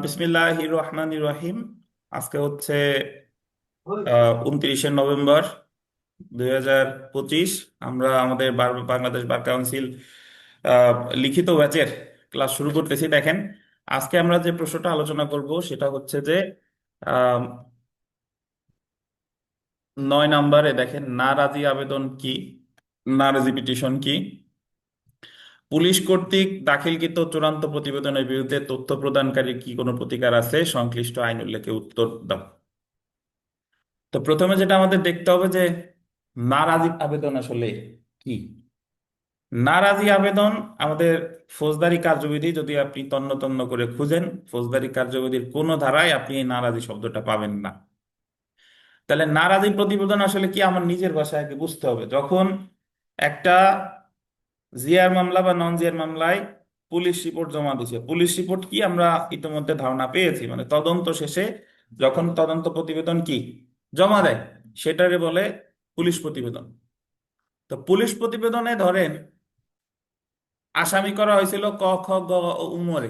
বিসমিল্লাহির রহমানির রহিম। আজকে হচ্ছে 29শে নভেম্বর 2025। আমরা আমাদের বাংলাদেশ বার কাউন্সিল আহ, লিখিত ব্যাচের ক্লাস শুরু করতেছি। দেখেন, আজকে আমরা যে প্রশ্নটা আলোচনা করব সেটা হচ্ছে যে আহ, 9 নম্বরে দেখেন, নারাজি আবেদন কি, নারাজি পিটিশন কি, পুলিশ কর্তৃক দাখিলকৃত চূড়ান্ত প্রতিবেদনের বিরুদ্ধে তথ্য প্রদানকারী কি কোনো প্রতিকার আছে, সংশ্লিষ্ট আইন উল্লেখে উত্তর দাও। তো প্রথমে যেটা আমাদের দেখতে হবে যে নারাজি আবেদন আসলে কি। নারাজি আবেদন আমাদের ফৌজদারি কার্যবিধি, যদি আপনি তন্ন তন্ন করে খুঁজেন, ফৌজদারি কার্যবিধির কোনো ধারায় আপনি এই নারাজি শব্দটা পাবেন না। তাহলে নারাজি প্রতিবেদন আসলে কি, আমার নিজের ভাষায় আগে বুঝতে হবে। যখন একটা জিআর মামলা বা নন জিআর মামলায় পুলিশ রিপোর্ট জমা দিছে, পুলিশ রিপোর্ট কি আমরা ইতিমধ্যে ধারণা পেয়েছি, মানে তদন্ত শেষে যখন তদন্ত প্রতিবেদন কি জমা দেয় সেটারে বলে পুলিশ প্রতিবেদন। তো পুলিশ প্রতিবেদনে ধরেন আসামি করা হয়েছিল ক খ গ ও উমরে।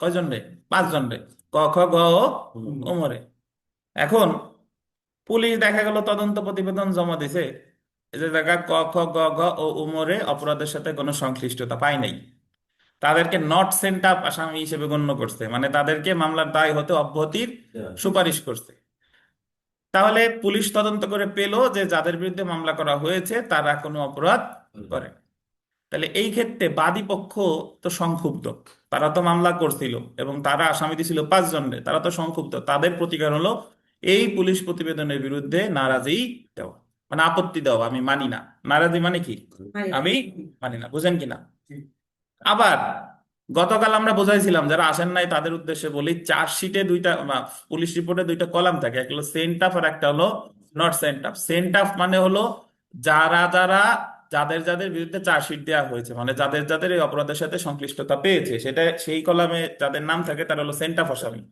কয়জন রে? 5 জন রে। ক খ গ ও উমরে। এখন পুলিশ দেখা গেল তদন্ত প্রতিবেদন জমা দিছে, এই যে দেখা ক খ গ ঘ ও উমরে অপরাধের সাথে কোনো সংশ্লিষ্টতা পাই নাই, তাদেরকে নট সেন্ট আপ আসামি হিসেবে গণ্য করছে, মানে তাদেরকে মামলার দায় হতে অব্যাহতির সুপারিশ করছে। তাহলে পুলিশ তদন্ত করে পেল যে যাদের বিরুদ্ধে মামলা করা হয়েছে তারা কোনো অপরাধ করে। তাহলে এই ক্ষেত্রে বাদী পক্ষ তো সংক্ষুব্ধ, তারা তো মামলা করছিল এবং তারা আসামি দিছিল 5 জনরে, তারা তো সংক্ষুব্ধ। তাদের প্রতিকার হলো এই পুলিশ প্রতিবেদনের বিরুদ্ধে নারাজি দেওয়া, মানে আপত্তি দেওয়া, আমি মানি না। নারাজি মানে কি? আমি মানি না, বুঝেন কিনা? আবার গতকাল আমরা বোঝাইছিলাম, যারা আসেন নাই তাদের উদ্দেশ্যে বলি, চার্জশিটে দুইটা পুলিশ রিপোর্টে দুইটা কলাম থাকে, একটা হলো সেন্ট আপ আর একটা হলো not Saint up. Saint up মানে হলো যারা যারা যাদের যাদের বিরুদ্ধে চার্জশিট দেওয়া হয়েছে, মানে যাদের যাদের এই অপরাধের সাথে সংশ্লিষ্টতা পেয়েছে, সেটা সেই কলামে যাদের নাম থাকে তারা হলো সেন্ট আপ আসামি।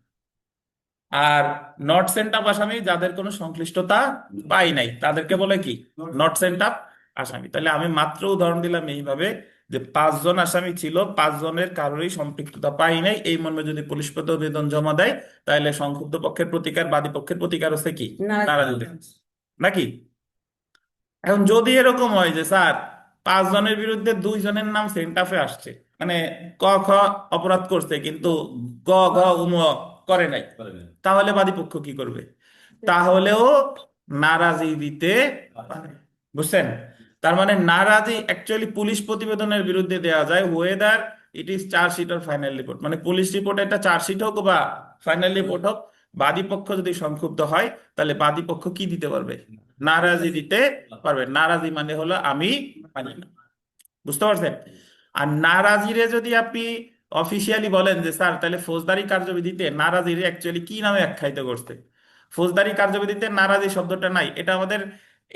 আর নট সেন্ট আপ আসামি যাদের কোনো সংশ্লিষ্টতা পাই নাই তাদেরকে বলে কি? নট সেন্ট আপ আসামি। তাহলে আমি মাত্র উদাহরণ দিলাম এইভাবে যে 5 জন আসামি ছিল, 5 জনের কারোরই সম্পৃক্ততা পাই নাই, এই মর্মে যদি পুলিশ প্রতিবেদন জমা দেয় তাহলে সংক্ষুব্ধ পক্ষের প্রতিকার, বাদী পক্ষের প্রতিকার হচ্ছে কি? নারাজি দেয়। নাকি? এখন যদি এরকম হয় যে স্যার 5 জনের বিরুদ্ধে 2 জনের নাম সেন্টাফে আসছে, মানে ক খ অপরাধ করছে কিন্তু গ ঘ উম করে নাই, তাহলে বাদীপক্ষ কি করবে? তাহলেও নারাজি দিতে পারে। বুঝছেন? তার মানে নারাজি অ্যাকচুয়ালি পুলিশ প্রতিবেদনের বিরুদ্ধে দেওয়া যায় weather it is chargesheet or final report, মানে পুলিশ রিপোর্ট একটা চার্জশিট হোক বা ফাইনাল রিপোর্ট হোক, বাদীপক্ষ যদি সংক্ষুব্ধ হয় তাহলে বাদীপক্ষ কি দিতে পারবে? নারাজি দিতে পারবে। নারাজি মানে হলো আমি মানি না। বুঝতে পারছেন? আর নারাজিরে যদি আপনি অফিসিয়ালি বলেন যে স্যার তাহলে ফৌজদারি কার্যবিধিতে নারাজিরে অ্যাকচুয়ালি কি নামে আখ্যায়িত করছে, ফৌজদারি কার্যবিধিতে নারাজি শব্দটা নাই, এটা আমাদের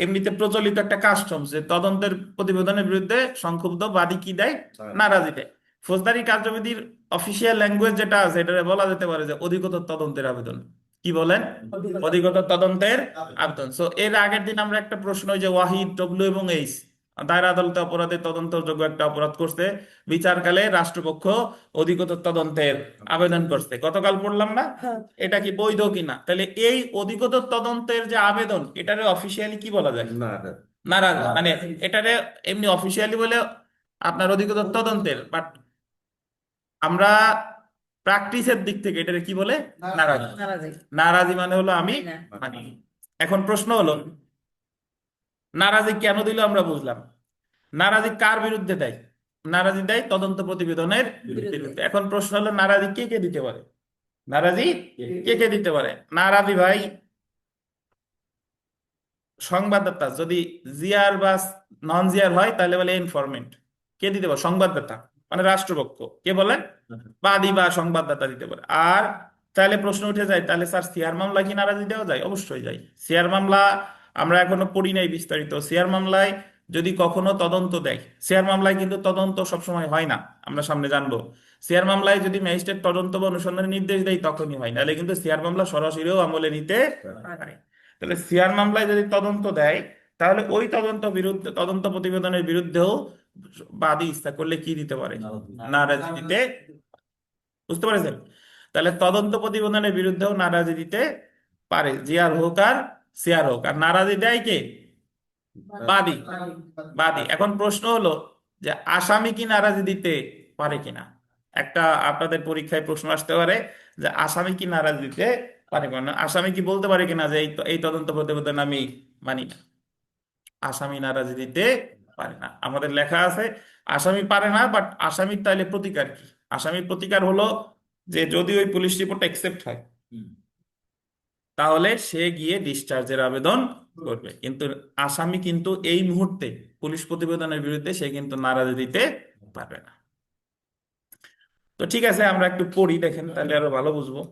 এমনিতে প্রচলিত একটা কাস্টম যে তদন্তের প্রতিবেদনের বিরুদ্ধে সংক্ষুব্ধ বাদী কি দেয়? নারাজি দেয়। ফৌজদারি কার্যবিধির অফিসিয়াল ল্যাঙ্গুয়েজ যেটা আছে এটা বলা যেতে পারে যে অধিকতর তদন্তের আবেদন। কি বলেন? অধিকতর তদন্তের আবেদন। সো এর আগের দিন আমরা একটা প্রশ্ন, ওই যে ওয়াহিদ, ডব্লিউ এবং এইচ দায়রা আদালতে অপরাধের তদন্তযোগ্য একটা অপরাধ করছে, বিচারকালে রাষ্ট্রপক্ষ অধিকতর তদন্তের আবেদন করছে, গতকাল পড়লাম না? এটা কি বৈধ কিনা? তাহলে এই অধিকতর তদন্তের যে আবেদন এটারে অফিসিয়ালি কি বলা যায়? নারাজ, মানে এটারে এমনি অফিসিয়ালি বলে আপনার অধিকতর তদন্তের, বাট আমরা প্র্যাকটিসের দিক থেকে এটারে কি বলে? নারাজি। নারাজি মানে হলো আমি মানি না। এখন প্রশ্ন হলো, নারাজি কেন দিল আমরা বুঝলাম, নারাজি কার বিরুদ্ধে দেয়? নারাজি দেয় তদন্ত প্রতিবেদনের বিরুদ্ধে। এখন প্রশ্ন হলো নারাজি কে কে দিতে পারে? নারাজি কে কে দিতে পারে? নারাজি ভাই সংবাদদাতা, যদি জিআর বা নন জিআর হয় তাহলে বলে ইনফরমেন্ট। কে দিতে পারে? সংবাদদাতা, মানে রাষ্ট্রপক্ষ। কে বলেন? বাদী বা সংবাদদাতা দিতে পারে। আর তাহলে প্রশ্ন উঠে যায়, তাহলে স্যার সিআর মামলা কি নারাজি দেওয়া যায়? অবশ্যই যায়। সিআর মামলা আমরা এখনো পড়ি নাই বিস্তারিত। সিআর মামলায় যদি কখনো তদন্ত দেয়, সিআর মামলায় কিন্তু তদন্ত সবসময় হয় না, আমরা সামনে জানবো। সিআর মামলায় যদি ম্যাজিস্ট্রেট তদন্ত বা অনুসন্ধানের নির্দেশ দেয় তখনই হয়, নাহলে কিন্তু সিআর মামলা সরাসরিও আমলে নিতে পারে। তাহলে সিআর মামলায় যদি তদন্ত দেয় তাহলে ওই তদন্ত প্রতিবেদনের বিরুদ্ধেও বাদী ইচ্ছা করলে কি দিতে পারে? নারাজি দিতে। বুঝতে পারছেন? তাহলে তদন্ত প্রতিবেদনের বিরুদ্ধেও নারাজি দিতে পারে, জিয়ার হোক আর সিয়ার হোক। আর নারাজি দেয় কে? বাদী। বাদী। এখন প্রশ্ন হলো যে আসামি কি নারাজি দিতে পারে কিনা। একটা আপনাদের পরীক্ষায় প্রশ্ন আসতে পারে যে আসামি কি নারাজি দিতে পারে কিনা, আসামি কি বলতে পারে কিনা যে এই তদন্ত প্রতিবেদন আমি মানি না। আসামি নারাজি দিতে পারে না, আমাদের লেখা আছে আসামি পারে না, বাট আসামির তাইলে প্রতিকার কি? আসামির প্রতিকার হলো যে যদি ওই পুলিশ রিপোর্ট অ্যাকসেপ্ট হয় তাহলে সে গিয়ে ডিসচার্জের আবেদন করবে। কিন্তু আসামি কিন্তু এই মুহূর্তে পুলিশ প্রতিবেদনের বিরুদ্ধে সে কিন্তু নারাজি দিতে পারবে না। তো ঠিক আছে, আমরা একটু পড়ি, দেখেন তাহলে আরো ভালো বুঝবো।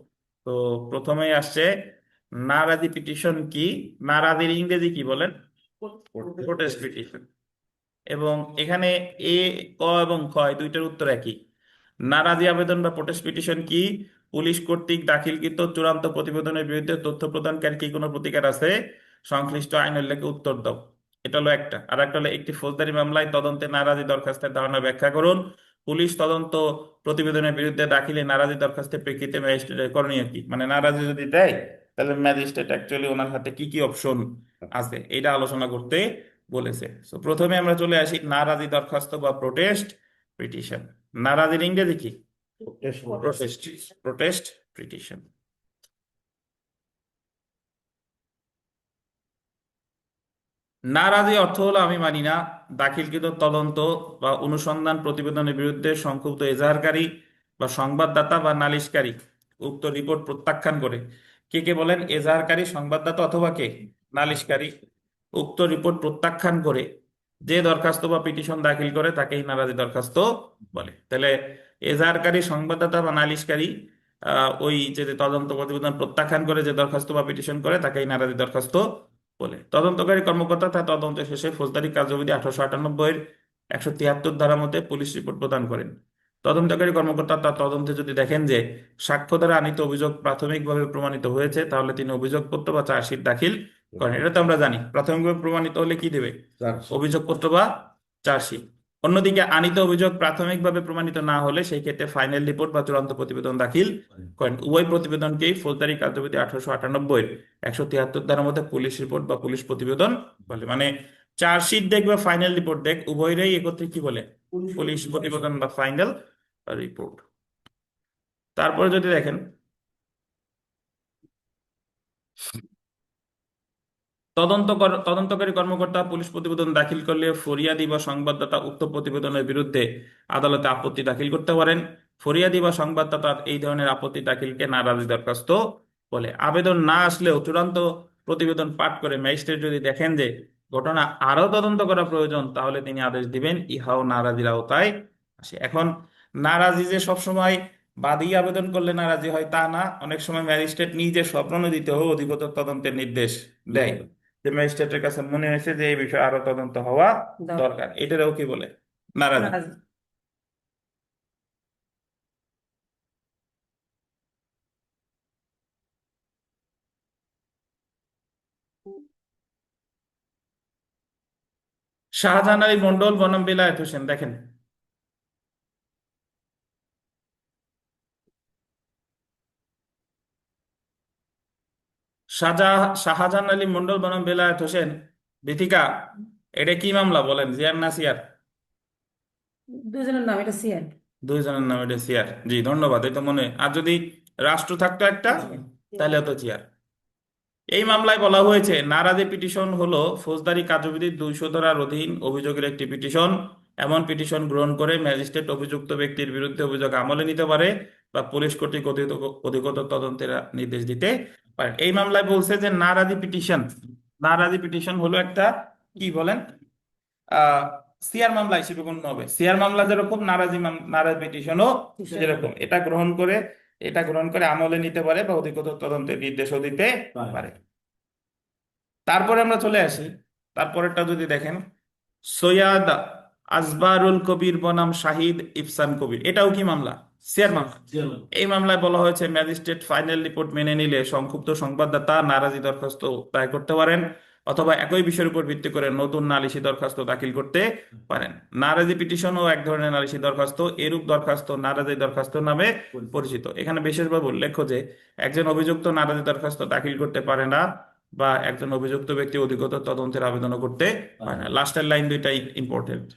তো প্রথমেই আসছে নারাজি পিটিশন কি। নারাজির ইংরেজি কি বলেন? Protest petition. এবং এখানে এ, ক এবং খ এই দুইটার উত্তর একই। নারাজি আবেদন বা প্রোটেস্ট পিটিশন কি? পুলিশ কর্তৃক দাখিলকৃত চূড়ান্ত প্রতিবেদনের বিরুদ্ধে তথ্য প্রদানকারী কি কোনো প্রতিকার আছে? সংশ্লিষ্ট আইন উল্লেখে উত্তর দাও। এটা হলো একটা। আর একটা হলো একটি ফৌজদারি মামলায় তদন্তে নারাজি দরখাস্তের ধারণা ব্যাখ্যা করুন। পুলিশ তদন্ত প্রতিবেদনের বিরুদ্ধে দাখিলে নারাজি দরখাস্তের প্রেক্ষিতে ম্যাজিস্ট্রেটের করণীয় কি, মানে নারাজি যদি দেয় তাহলে ম্যাজিস্ট্রেট অ্যাকচুয়ালি ওনার হাতে কি কি অপশন আছে এটা আলোচনা করতে বলেছে। তো প্রথমে আমরা চলে আসি নারাজি দরখাস্ত বা প্রোটেস্ট পিটিশন। নারাজির ইংরেজি কি? প্রোটেস্ট। Protest petition. নারাজি অর্থ হলো আমি মানি না দাখিলকৃত তদন্ত বা অনুসন্ধান প্রতিবেদনের বিরুদ্ধে সংক্ষুব্ধ এজাহারকারী বা সংবাদদাতা বা নালিশকারী উক্ত রিপোর্ট প্রত্যাখ্যান করে। কে কে বলেন? এজাহারকারী, সংবাদদাতা অথবা কে? নালিশকারী। উক্ত রিপোর্ট প্রত্যাখ্যান করে যে দরখাস্ত বা পিটিশন দাখিল করে তাকেই নারাজি দরখাস্ত বলে। তাহলে এজাহারকারী, সংবাদদাতা বা নালিশকারী ওই যে যে তদন্ত প্রতিবেদন প্রত্যাখ্যান করে যে দরখাস্ত বা পিটিশন করে তাকেই নারাজি দরখাস্ত বলে। তদন্তকারী কর্মকর্তা তার তদন্ত শেষে ফৌজদারি কার্যবিধি 1898 এর 173 ধারা মতে পুলিশ রিপোর্ট প্রদান করেন। তদন্তকারী কর্মকর্তা তার তদন্তে যদি দেখেন যে সাক্ষ্য দ্বারা আনীত অভিযোগ প্রাথমিকভাবে প্রমাণিত হয়েছে তাহলে তিনি অভিযোগপত্র বা চার্জশিট দাখিল করেন। এটা তো আমরা জানি, প্রাথমিকভাবে প্রমাণিত হলে কি দেবে? অভিযোগপত্র বা চার্জশিট। অন্যদিকে আনীত অভিযোগ প্রাথমিকভাবে প্রমাণিত না হলে সেই ক্ষেত্রে ফাইনাল রিপোর্ট বা চূড়ান্ত প্রতিবেদন দাখিল করেন। উভয় প্রতিবেদনকেই ফৌজদারি কার্যবিধি 1898 173 ধারার মধ্যে পুলিশ রিপোর্ট বা পুলিশ প্রতিবেদন বলে। মানে চার্জশিট দেখ বা ফাইনাল রিপোর্ট দেখ, উভয়ই একত্রে কি বলে? পুলিশ প্রতিবেদন বা ফাইনাল রিপোর্ট। তারপরে যদি দেখেন তদন্তকারী কর্মকর্তা পুলিশ প্রতিবেদন দাখিল করলে ফরিয়াদি বা সংবাদদাতা উক্ত প্রতিবেদনের বিরুদ্ধে আদালতে আপত্তি দাখিল করতে পারেন। ফরিয়াদি বা সংবাদদাতার এই ধরনের আপত্তি দাখিলকে নারাজি দরখাস্ত বলে। আবেদন না আসলেও চূড়ান্ত প্রতিবেদন পাঠ করে ম্যাজিস্ট্রেট যদি দেখেন যে ঘটনা আরো তদন্ত করা প্রয়োজন তাহলে তিনি আদেশ দিবেন, ইহাও নারাজির আওতায় আসে। এখন নারাজি যে সবসময় বাদী আবেদন করলে নারাজি হয় তা না, অনেক সময় ম্যাজিস্ট্রেট নিজে স্বপ্রণোদিত অধিকতর তদন্তের নির্দেশ দেয়, যে ম্যাজিস্ট্রেটের কাছে মনে হয়েছে যে এই বিষয়ে আরো তদন্ত হওয়া দরকার, এটারও কি বলে? নারাজি। শাহজাহান আলী মন্ডল বনাম বেলায়েত হোসেন, দেখেন শাহজাহান আলী মন্ডল বনাম বেলায়েত হোসেন, দীপিকা, এটা কি মামলা বলেন, জিয়ার না সিয়ার? দুজনের নাম, এটা সিএন। দুইজনের নাম এটা সিয়ার। জি ধন্যবাদ, এটা মনে। আর যদি রাষ্ট্র থাকতো একটা তাহলে হতো জিয়ার। এই মামলায় বলা হয়েছে নারাজি পিটিশন হলো ফৌজদারি কার্যবিধির 200 ধারার অধীন অভিযোগের একটি পিটিশন। এমন পিটিশন গ্রহণ করে ম্যাজিস্ট্রেট অভিযুক্ত ব্যক্তির বিরুদ্ধে অভিযোগ আমলে নিতে পারে বা পুলিশ কর্তৃক অধিকতর তদন্তের নির্দেশ দিতে পারে। এই মামলায় বলছে যে নারাজি পিটিশন, নারাজি পিটিশন হলো একটা কি বলেন আহ সিআর মামলা হিসেবে গণ্য হবে। সিআর মামলা যেরকম নারাজি পিটিশনও যেরকম, এটা গ্রহণ করে আমলে নিতে পারে বা অধিকতর তদন্তের নির্দেশও দিতে পারে। তারপরে আমরা চলে আসি, তারপরেরটা যদি দেখেন সৈয়দ আসবারুল কবির বনাম শাহিদ ইফসান কবির, এটাও কি মামলা? সিআর মামলা। এই মামলায় বলা হয়েছে ম্যাজিস্ট্রেট ফাইনাল রিপোর্ট মেনে নিলে সংক্ষুব্ধ সংবাদদাতা নারাজি দরখাস্ত দায়ের করতে পারেন। অথবা একই বিষয়ের উপর ভিত্তি করে নতুন নালিশি দরখাস্ত দাখিল করতে পারেন। নারাজি পিটিশনও এক ধরনের নালিশি দরখাস্ত। এরূপ দরখাস্ত নারাজি দরখাস্ত নামে পরিচিত। এখানে বিশেষভাবে উল্লেখ্য যে একজন অভিযুক্ত নারাজি দরখাস্ত দাখিল করতে পারে না, বা একজন অভিযুক্ত ব্যক্তি অধিকতর তদন্তের আবেদনও করতে পারে না। লাস্টের লাইন দুইটাই ইম্পর্টেন্ট।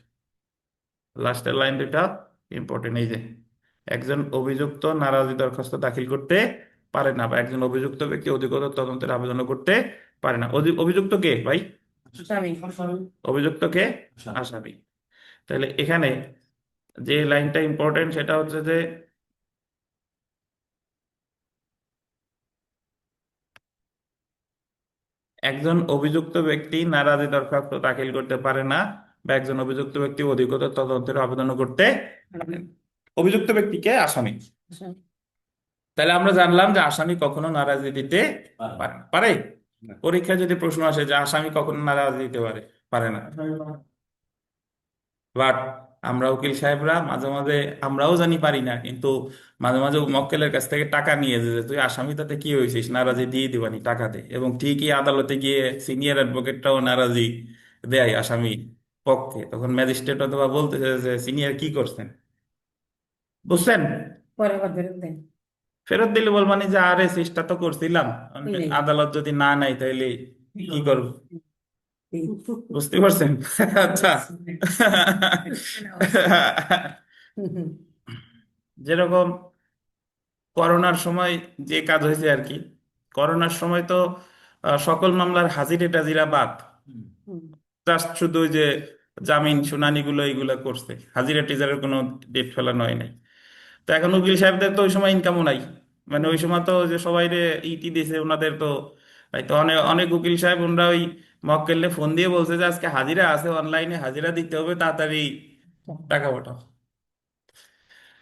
লাস্টের লাইন দুইটা ইম্পর্টেন্ট। এই যে একজন অভিযুক্ত নারাজি দরখাস্ত দাখিল করতে পারে না, বা একজন অভিযুক্ত ব্যক্তি অধিকতর তদন্তের আবেদনও করতে পারে না। অভিযুক্ত কে ভাই? স্বামী। অভিযুক্ত কে? আসামি। তাহলে এখানে যে লাইনটা ইম্পর্টেন্ট সেটা হচ্ছে যে একজন অভিযুক্ত ব্যক্তি নারাজি দরখাস্ত দাখিল করতে পারে না, বা একজন অভিযুক্ত ব্যক্তি অধিকতর তদন্তের আবেদনও করতে পারে না। অভিযুক্ত ব্যক্তিকে আসামি। তাহলে আমরা জানলাম যে আসামি কখনো নারাজি দিতে পারে না। পারে? পরীক্ষায় যদি প্রশ্ন আসে যে আসামি কখনো নারাজি দিতে পারে, পারে না। বাট আমরা উকিল সাহেবরা মাঝে মাঝে আমরাও জানি পারি না, কিন্তু মাঝে মাঝে মক্কেলের কাছ থেকে টাকা নিয়ে যে তুই আসামি তাতে কি হয়েছিস, নারাজি দিয়ে দিবানি টাকা দে, এবং ঠিকই আদালতে গিয়ে সিনিয়র অ্যাডভোকেটটাও নারাজি দেয় আসামি পক্ষে। তখন ম্যাজিস্ট্রেট অথবা বলতেছে যে সিনিয়র কি করছেন, বুঝছেন? পরে আবার ফেরত দেন। ফেরত দিলে বলবানি যে আরে চেষ্টা তো করছিলাম, এই নেই। আদালত যদি না নেয় তাহলে কি করব। বুঝতে পারছেন? আচ্ছা। যেরকম করোনার সময় যে কাজ হয়েছে আর কি, করোনার সময় তো সকল মামলার হাজিরে টাজিরা বাদ, জাস্ট শুধু ওই যে জামিন শুনানিগুলো এইগুলা করছে, হাজিরা টিজারের কোনো ডেট ফেলানো হয় নাই। তো এখন উকিল সাহেবদের তো ওই সময় ইনকামও নাই, মানে ওই সময় তো যে সবাই ইটি দিয়েছে ওনাদের তো, তাই তো অনেক অনেক উকিল সাহেব ওনারা ওই মক্কেলে ফোন দিয়ে বলছে যে আজকে হাজিরা আছে, অনলাইনে হাজিরা দিতে হবে, তাড়াতাড়ি টাকা পাঠাও।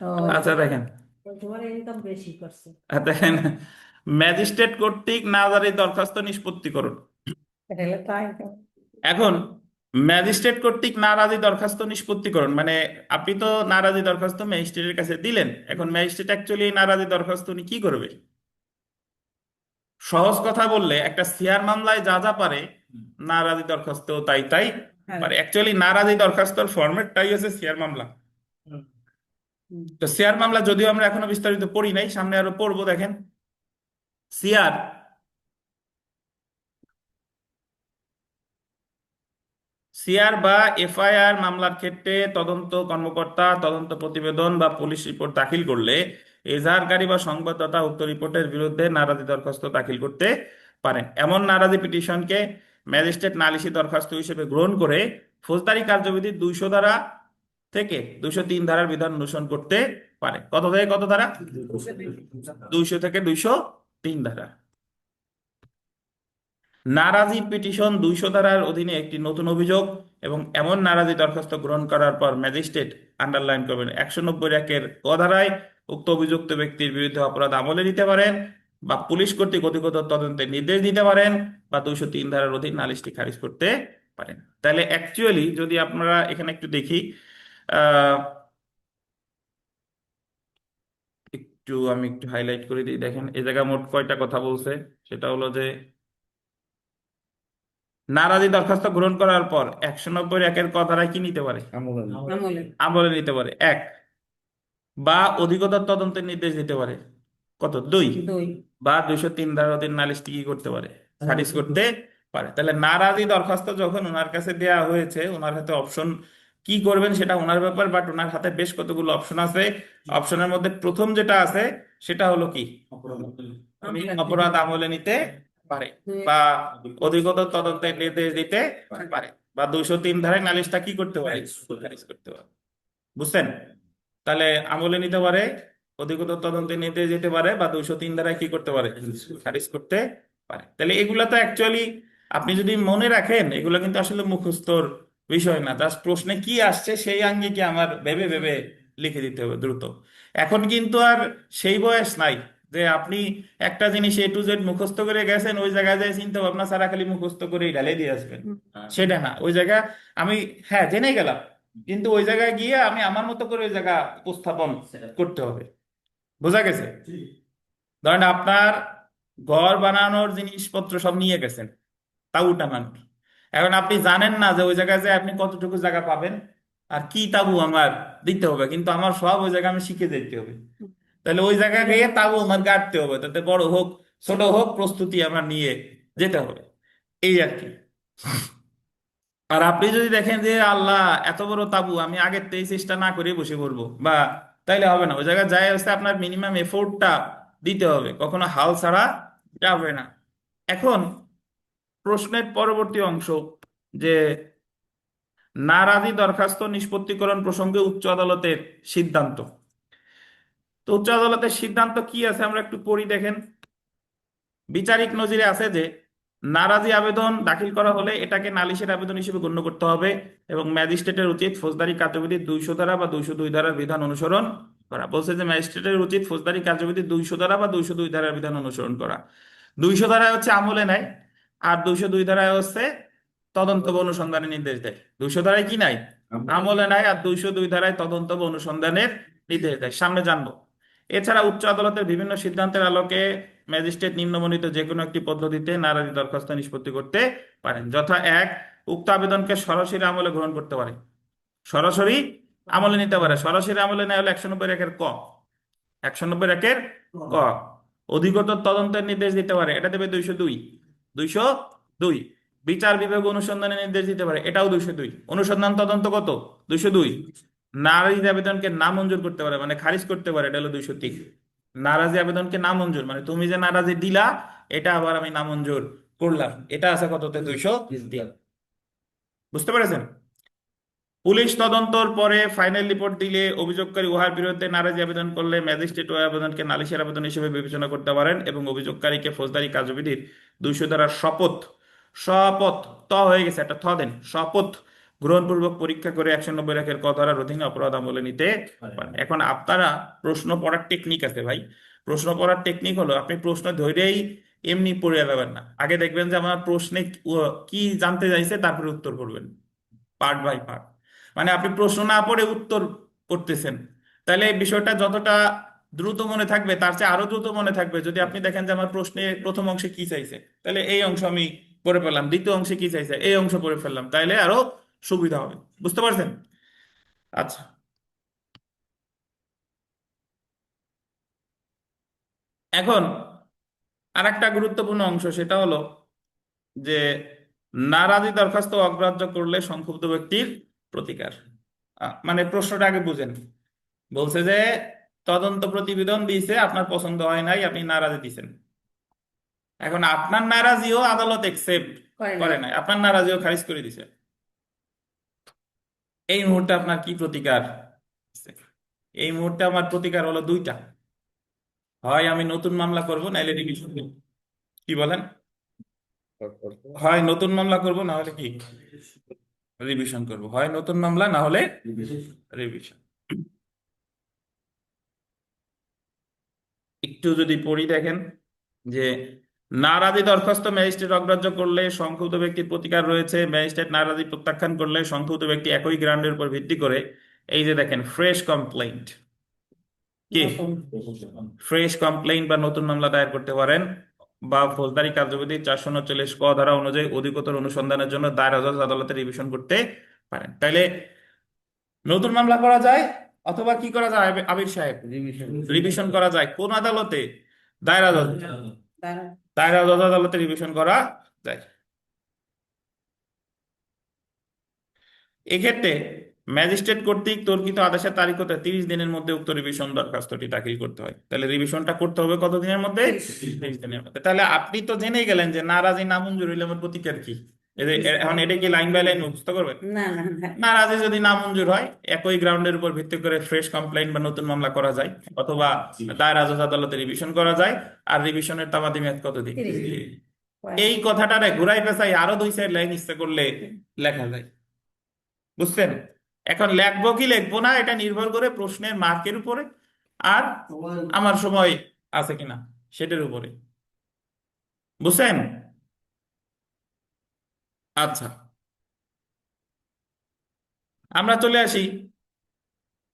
ও, আচ্ছা দেখেন, তোমার ইনকাম বেশি করছে। দেখেন ম্যাজিস্ট্রেট কর্তৃক নাজারি দরখাস্ত নিষ্পত্তিকরণ। এটা হলে তাই তো। এখন ম্যাজিস্ট্রেট কর্তৃক নারাজি দরখাস্ত নিষ্পত্তিকরণ মানে আপনি তো নারাজি দরখাস্ত ম্যাজিস্ট্রেটের কাছে দিলেন, এখন ম্যাজিস্ট্রেট অ্যাকচুয়ালি এই নারাজি দরখাস্ত উনি কি করবে? সহজ কথা বললে একটা সিআর মামলায় যা যা পারে নারাজি দরখাস্ত তাই তাই হ্যাঁ। পারে। অ্যাকচুয়ালি নারাজি দরখাস্তর ফরম্যাটটাই হচ্ছে সিআর মামলা। তো সিআর মামলা যদিও আমরা এখনো বিস্তারিত পড়ি নাই, সামনে আরো পড়বো। দেখেন সিআর সিআর বা এফআইআর মামলার ক্ষেত্রে তদন্ত কর্মকর্তা তদন্ত প্রতিবেদন বা পুলিশ রিপোর্ট দাখিল করলে এজাহারকারী বা সংবাদদাতা উক্ত রিপোর্টের বিরুদ্ধে নারাজি দরখাস্ত দাখিল করতে পারেন। এমন নারাজি পিটিশনকে ম্যাজিস্ট্রেট নালিশি দরখাস্ত হিসেবে গ্রহণ করে ফৌজদারি কার্যবিধির 200 ধারা থেকে 203 ধারার বিধান অনুসরণ করতে পারে। কত থেকে কত ধারা? 200 থেকে 203 ধারা। নারাজি পিটিশন 200 ধারার অধীনে একটি নতুন অভিযোগ এবং এমন নারাজি দরখাস্ত গ্রহণ করার পর ম্যাজিস্ট্রেট, আন্ডারলাইন করবেন, 190 ক ধারায় উক্ত অভিযুক্ত ব্যক্তির বিরুদ্ধে অপরাধ আমলে নিতে পারেন, বা পুলিশ কর্তৃক অধিকতর তদন্তের নির্দেশ দিতে পারেন, বা 203 ধারার অধীন নালিশটি খারিজ করতে পারেন। তাহলে অ্যাকচুয়ালি যদি আপনারা এখানে একটু দেখি, আহ আমি একটু হাইলাইট করে দিই। দেখেন এই জায়গায় মোট কয়টা কথা বলছে, সেটা হলো যে নারাজি দরখাস্ত গ্রহণ করার পর 190 ক ধারায় কি নিতে পারে? আমলে। আমলে নিতে পারে, এক। বা অধিকতর তদন্তের নির্দেশ দিতে পারে, কত? দুই। দুই। বা 203 ধারার অধীন নালিশটি কি করতে পারে? খারিজ করতে পারে। তাহলে নারাজি দরখাস্ত যখন ওনার কাছে দেয়া হয়েছে, ওনার হাতে অপশন কি করবেন সেটা ওনার ব্যাপার, বাট ওনার হাতে বেশ কতগুলো অপশন আছে। অপশনের মধ্যে প্রথম যেটা আছে সেটা হলো কি, উনি অপরাধ আমলে নিতে পারে, বা অধিকতর তদন্তের নির্দেশ দিতে পারে, বা 203 ধারায় নালিশটা কি করতে পারে? খারিজ করতে পারে। বুঝছেন? তাহলে আমলে নিতে পারে, অধিকতর তদন্তের নির্দেশ দিতে পারে, বা 203 ধারায় কি করতে পারে? খারিজ করতে পারে। তাহলে এগুলা তো অ্যাকচুয়ালি আপনি যদি মনে রাখেন, এগুলো কিন্তু আসলে মুখস্থর বিষয় না, জাস্ট প্রশ্নে কি আসছে সেই আঙ্গিকে আমার ভেবে ভেবে লিখে দিতে হবে দ্রুত। এখন কিন্তু আর সেই বয়স নাই যে আপনি একটা জিনিস এ টু জেড মুখস্থ করে গেছেন, ওই জায়গায় যায় চিন্তা ভাবনা সারা খালি মুখস্থ করে ঢালে দিয়ে আসবেন। সেটা না, ওই জায়গায় আমি হ্যাঁ জেনে গেলাম, কিন্তু ওই জায়গায় গিয়ে আমি আমার মতো করে ওই জায়গা উপস্থাপন করতে হবে। বোঝা গেছে? ধরেন আপনার ঘর বানানোর জিনিসপত্র সব নিয়ে গেছেন, তাঁবু টানানোর। এখন আপনি জানেন না যে ওই জায়গায় যে আপনি কতটুকু জায়গা পাবেন আর কি তাঁবু আমার দিতে হবে, কিন্তু আমার সব ওই জায়গায় আমি শিখে যেতে হবে। তাহলে ওই জায়গায় গিয়ে তাঁবু আমার গাড়তে হবে, তাতে বড় হোক ছোট হোক প্রস্তুতি আমার নিয়ে যেতে হবে, এই আর কি। আর আপনি যদি দেখেন যে আল্লাহ এত বড় তাবু, আমি আগের থেকে চেষ্টা না করে বসে পড়বো, বা তাইলে হবে না। ওই জায়গায় যাই হচ্ছে আপনার মিনিমাম এফোর্টটা দিতে হবে, কখনো হাল ছাড়া যাবে না। এখন প্রশ্নের পরবর্তী অংশ, যে নারাজি দরখাস্ত নিষ্পত্তিকরণ প্রসঙ্গে উচ্চ আদালতের সিদ্ধান্ত। তো উচ্চ আদালতের সিদ্ধান্ত কি আছে আমরা একটু পড়ি, দেখেন। বিচারিক নজিরে আছে যে নারাজি আবেদন দাখিল করা হলে এটাকে নালিশের আবেদন হিসেবে গণ্য করতে হবে এবং ম্যাজিস্ট্রেটের উচিত ফৌজদারি কার্যবিধির 200 ধারা বা 202 ধারার বিধান অনুসরণ করা। বলছে যে ম্যাজিস্ট্রেটের উচিত ফৌজদারি কার্যবিধির 200 ধারা বা 202 ধারার বিধান অনুসরণ করা। 200 ধারায় হচ্ছে আমলে নেয়, আর 202 ধারায় হচ্ছে তদন্ত বা অনুসন্ধানের নির্দেশ দেয়। 200 ধারায় কি নাই? আমলে নাই। আর 202 ধারায় তদন্ত বা অনুসন্ধানের নির্দেশ দেয়, সামনে জানবো। এছাড়া উচ্চ আদালতের বিভিন্ন সিদ্ধান্তের আলোকে ম্যাজিস্ট্রেট নিম্নবর্ণিত যে কোনো একটি পদ্ধতিতে নারাজি দরখাস্ত নিষ্পত্তি করতে পারেন, যথা: এক, উক্ত আবেদনকে সরাসরি আমলে গ্রহণ করতে পারে, সরাসরি আমলে নিতে পারে। সরাসরি আমলে নেওয়া হলে 190 ক, 190 ক। অধিকতর তদন্তের নির্দেশ দিতে পারে, এটা দেবে 202, 202। বিচার বিভাগ অনুসন্ধানের নির্দেশ দিতে পারে, এটাও 202। অনুসন্ধান তদন্ত কত? 202। নারাজি আবেদনকে নামঞ্জুর করতে পারে, মানে খারিজ করতে পারে, এটা হলো 203। নারাজি আবেদনকে নামঞ্জুর মানে তুমি যে নারাজি দিলা এটা আবার আমি নামঞ্জুর করলাম, এটা আছে কততে? 203। বুঝতে পেরেছেন? পুলিশ তদন্তর পরে ফাইনাল রিপোর্ট দিলে অভিযোগকারী উহার বিরুদ্ধে নারাজি আবেদন করলে ম্যাজিস্ট্রেট ওই আবেদনকে নালিশের আবেদন হিসেবে বিবেচনা করতে পারেন এবং অভিযোগকারীকে ফৌজদারি কার্যবিধির 200 ধারার শপথ, শপথ, ত হয়ে গেছে, একটা থ দেন, শপথ গ্রহণপূর্বক পরীক্ষা করে 190 ক ধারার অধীনে অপরাধ আমলে নিতে পারেন। এখন আপনারা প্রশ্ন পড়ার টেকনিক আছে ভাই। প্রশ্ন পড়ার টেকনিক হলো আপনি প্রশ্ন ধরেই এমনি পড়ে যাবেন না, আগে দেখবেন যে আমার প্রশ্নে কি জানতে চাইছে, তারপরে উত্তর করবেন পার্ট বাই পার্ট। মানে আপনি প্রশ্ন না পড়ে উত্তর করতেছেন, তাহলে এই বিষয়টা যতটা দ্রুত মনে থাকবে তার চেয়ে আরো দ্রুত মনে থাকবে যদি আপনি দেখেন যে আমার প্রশ্নে প্রথম অংশে কি চাইছে, তাহলে এই অংশ আমি পড়ে ফেললাম, দ্বিতীয় অংশে কি চাইছে এই অংশ পড়ে ফেললাম, তাইলে আরো সুবিধা হবে। বুঝতে পারছেন? আচ্ছা, এখন আর একটা গুরুত্বপূর্ণ অংশ, সেটা হলো যে নারাজি দরখাস্ত অগ্রাহ্য করলে সংক্ষুব্ধ ব্যক্তির প্রতিকার। মানে প্রশ্নটা আগে বুঝেন। বলছে যে তদন্ত প্রতিবেদন দিয়েছে, আপনার পছন্দ হয় নাই, আপনি নারাজি দিছেন। এখন আপনার নারাজিও আদালত একসেপ্ট করে করে নাই। নাই, আপনার নারাজিও খারিজ করে দিছে। এই মুহূর্তে আপনার কি প্রতিকার? এই মুহূর্তে আমার প্রতিকার হলো দুইটা: হয় আমি নতুন মামলা করব, নাহলে রিভিশন করব। কি বলেন? হয় নতুন মামলা করব, না হলে কি রিভিশন করব। হয় নতুন মামলা, না হলে রিভিশন। একটু যদি পড়ি, দেখেন যে নারাজি দরখাস্ত ম্যাজিস্ট্রেট অগ্রাহ্য করলে সংক্ষুব্ধ ব্যক্তির প্রতিকার রয়েছে। ম্যাজিস্ট্রেট নারাজি প্রত্যাখ্যান করলে সংক্ষুব্ধ ব্যক্তি একই গ্রাউন্ডের উপর ভিত্তি করে, এই যে দেখেন, ফ্রেশ কমপ্লেইন্ট, কি ফ্রেশ কমপ্লেইন্ট বা নতুন মামলা দায়ের করতে পারেন, বা ফৌজদারি কার্যবিধি 439 ক ধারা অনুযায়ী অধিকতর অনুসন্ধানের জন্য দায়ের হাজত আদালতে রিভিশন করতে পারেন। তাইলে নতুন মামলা করা যায়, অথবা কি করা যায় আবির সাহেব? রিভিশন করা যায়। কোন আদালতে? দায়রা আদালতে। দাঁড়ান। দায়রা জজ আদালতে রিভিশন করা যায়। এক্ষেত্রে ম্যাজিস্ট্রেট কর্তৃক তর্কিত আদেশের তারিখ হতে 30 দিনের মধ্যে উক্ত রিভিশন দরখাস্তটি দাখিল করতে হয়। তাহলে রিভিশনটা করতে হবে কত দিনের মধ্যে? 30 দিনের মধ্যে। তাহলে আপনি তো জেনেই গেলেন যে নারাজি নামঞ্জুর হইলে আমার প্রতিকার কি। এখন এটা কি লাইন বাই লাইন মুখস্থ করবেন? না না না। নারাজি যদি নামঞ্জুর হয়, একই গ্রাউন্ডের উপর ভিত্তি করে ফ্রেশ কমপ্লেইন বা নতুন মামলা করা যায়, অথবা দায়রা জজ আদালতে রিভিশন করা যায়। আর রিভিশনের তামাদি মেয়াদ কতদিন? 30 দিন। এই কথাটারে ঘুরাই পেঁচাই আরো 2 4 লাইন ইচ্ছে করলে লেখা যায়। বুঝছেন? এখন লেখবো কি লিখবো না এটা নির্ভর করে প্রশ্নের মার্কের উপরে, আর আমার সময় আছে কিনা সেটার উপরে। বুঝছেন? আচ্ছা, আমরা চলে আসি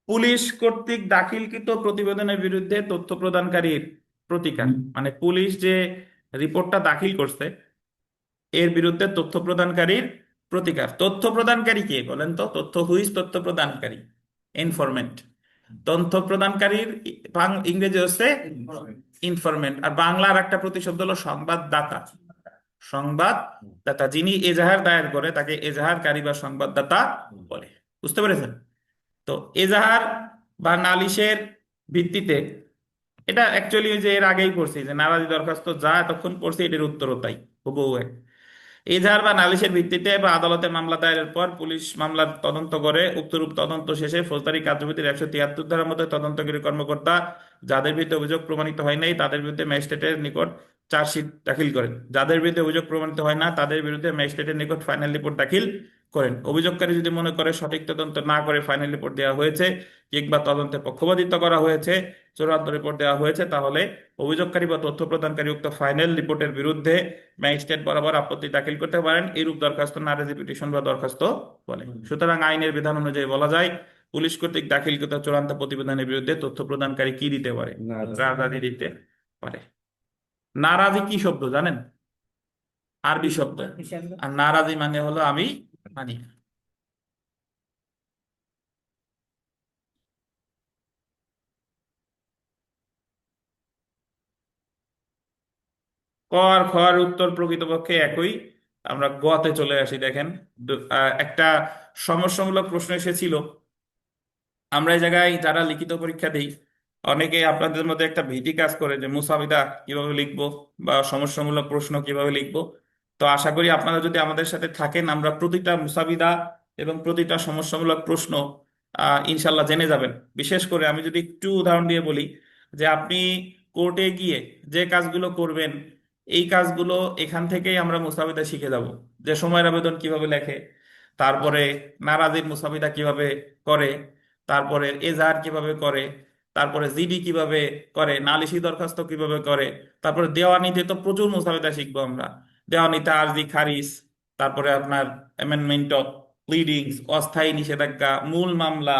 পুলিশ কর্তৃক দাখিলকৃত প্রতিবেদনের বিরুদ্ধে তথ্য প্রদানকারীর প্রতিকার। মানে পুলিশ যে রিপোর্টটা দাখিল করছে, এর বিরুদ্ধে তথ্য প্রদানকারীর প্রতিকার। তথ্য প্রদানকারী কে বলেন তো? হুইজ তথ্য প্রদানকারী? ইনফরমেন্ট। তথ্য প্রদানকারীর ইংরেজি হচ্ছে ইনফরমেন্ট, আর বাংলার একটা প্রতিশব্দ হলো সংবাদদাতা। সংবাদদাতা, যিনি এজাহার দায়ের করে তাকে এজাহারকারী বা সংবাদদাতা বলে। বুঝতে পেরেছেন? তো এজাহার বা নালিশের ভিত্তিতে, এটা অ্যাকচুয়ালি ওই যে এর আগেই পড়ছি যে নারাজি দরখাস্ত যা এতক্ষণ পড়ছি এটির উত্তরও তাই, হুবহু এক। এজাহার বা নালিশের ভিত্তিতে বা আদালতে মামলা দায়েরের পর পুলিশ মামলার তদন্ত করে উক্তরূপ তদন্ত শেষে ফৌজদারি কার্যবিধির 173 ধারার মধ্যে তদন্তকারী কর্মকর্তা যাদের বিরুদ্ধে অভিযোগ প্রমাণিত হয় নাই তাদের বিরুদ্ধে ম্যাজিস্ট্রেটের নিকট চার্জশিট দাখিল করেন। যাদের বিরুদ্ধে অভিযোগ প্রমাণিত হয় না তাদের বিরুদ্ধে ম্যাজিস্ট্রেটের নিকট ফাইনাল রিপোর্ট দাখিল করেন। অভিযোগকারী যদি মনে করে সঠিক তদন্ত না করে ফাইনাল রিপোর্ট দেওয়া হয়েছে কিংবা তদন্তে পক্ষপাতিত্ব করা হয়েছে, চূড়ান্ত রিপোর্ট দেওয়া হয়েছে, তাহলে অভিযোগকারী বা তথ্য প্রদানকারী উক্ত ফাইনাল রিপোর্টের বিরুদ্ধে ম্যাজিস্ট্রেট বরাবর আপত্তি দাখিল করতে পারেন। এইরূপ দরখাস্ত নারাজি পিটিশন বা দরখাস্ত বলে। সুতরাং আইনের বিধান অনুযায়ী বলা যায় পুলিশ কর্তৃক দাখিলকৃত চূড়ান্ত প্রতিবেদনের বিরুদ্ধে তথ্য প্রদানকারী কি দিতে পারে? নারাজি দিতে পারে। নারাজি কি শব্দ জানেন? আরবি শব্দ। হিসাবে আর নারাজি মানে হলো আমি মানি না। ক আর খ এর উত্তর প্রকৃতপক্ষে একই। আমরা গতে চলে আসি। দেখেন, একটা সমস্যামূলক প্রশ্ন এসেছিল। আমরা এই জায়গায় যারা লিখিত পরীক্ষা দিই, অনেকে আপনাদের মধ্যে একটা ভীতি কাজ করে যে মুসাবিদা কিভাবে লিখবো বা সমস্যামূলক প্রশ্ন কিভাবে লিখবো। তো আশা করি আপনারা যদি আমাদের সাথে থাকেন, আমরা প্রতিটা মুসাবিদা এবং প্রতিটা সমস্যামূলক প্রশ্ন ইনশাল্লাহ জেনে যাবেন। বিশেষ করে আমি যদি একটু উদাহরণ দিয়ে বলি, যে আপনি কোর্টে গিয়ে যে কাজগুলো করবেন, এই কাজগুলো এখান থেকেই আমরা মুসাবিদা শিখে যাব। যে সময়ের আবেদন কিভাবে লেখে, তারপরে নারাজির মুসাবিদা কিভাবে করে, তারপরে এজাহার কিভাবে করে, তারপরে জিডি কিভাবে করে, নালিশি দরখাস্ত কিভাবে করে, তারপরে দেওয়ানিতে তো প্রচুর মুসাবিদা শিখবো আমরা। দেওয়ানিতে আরজি খারিজ, তারপরে আপনার অ্যামেন্ডমেন্ট অফ প্লিডিংস, অস্থায়ী নিষেধাজ্ঞা, মূল মামলা,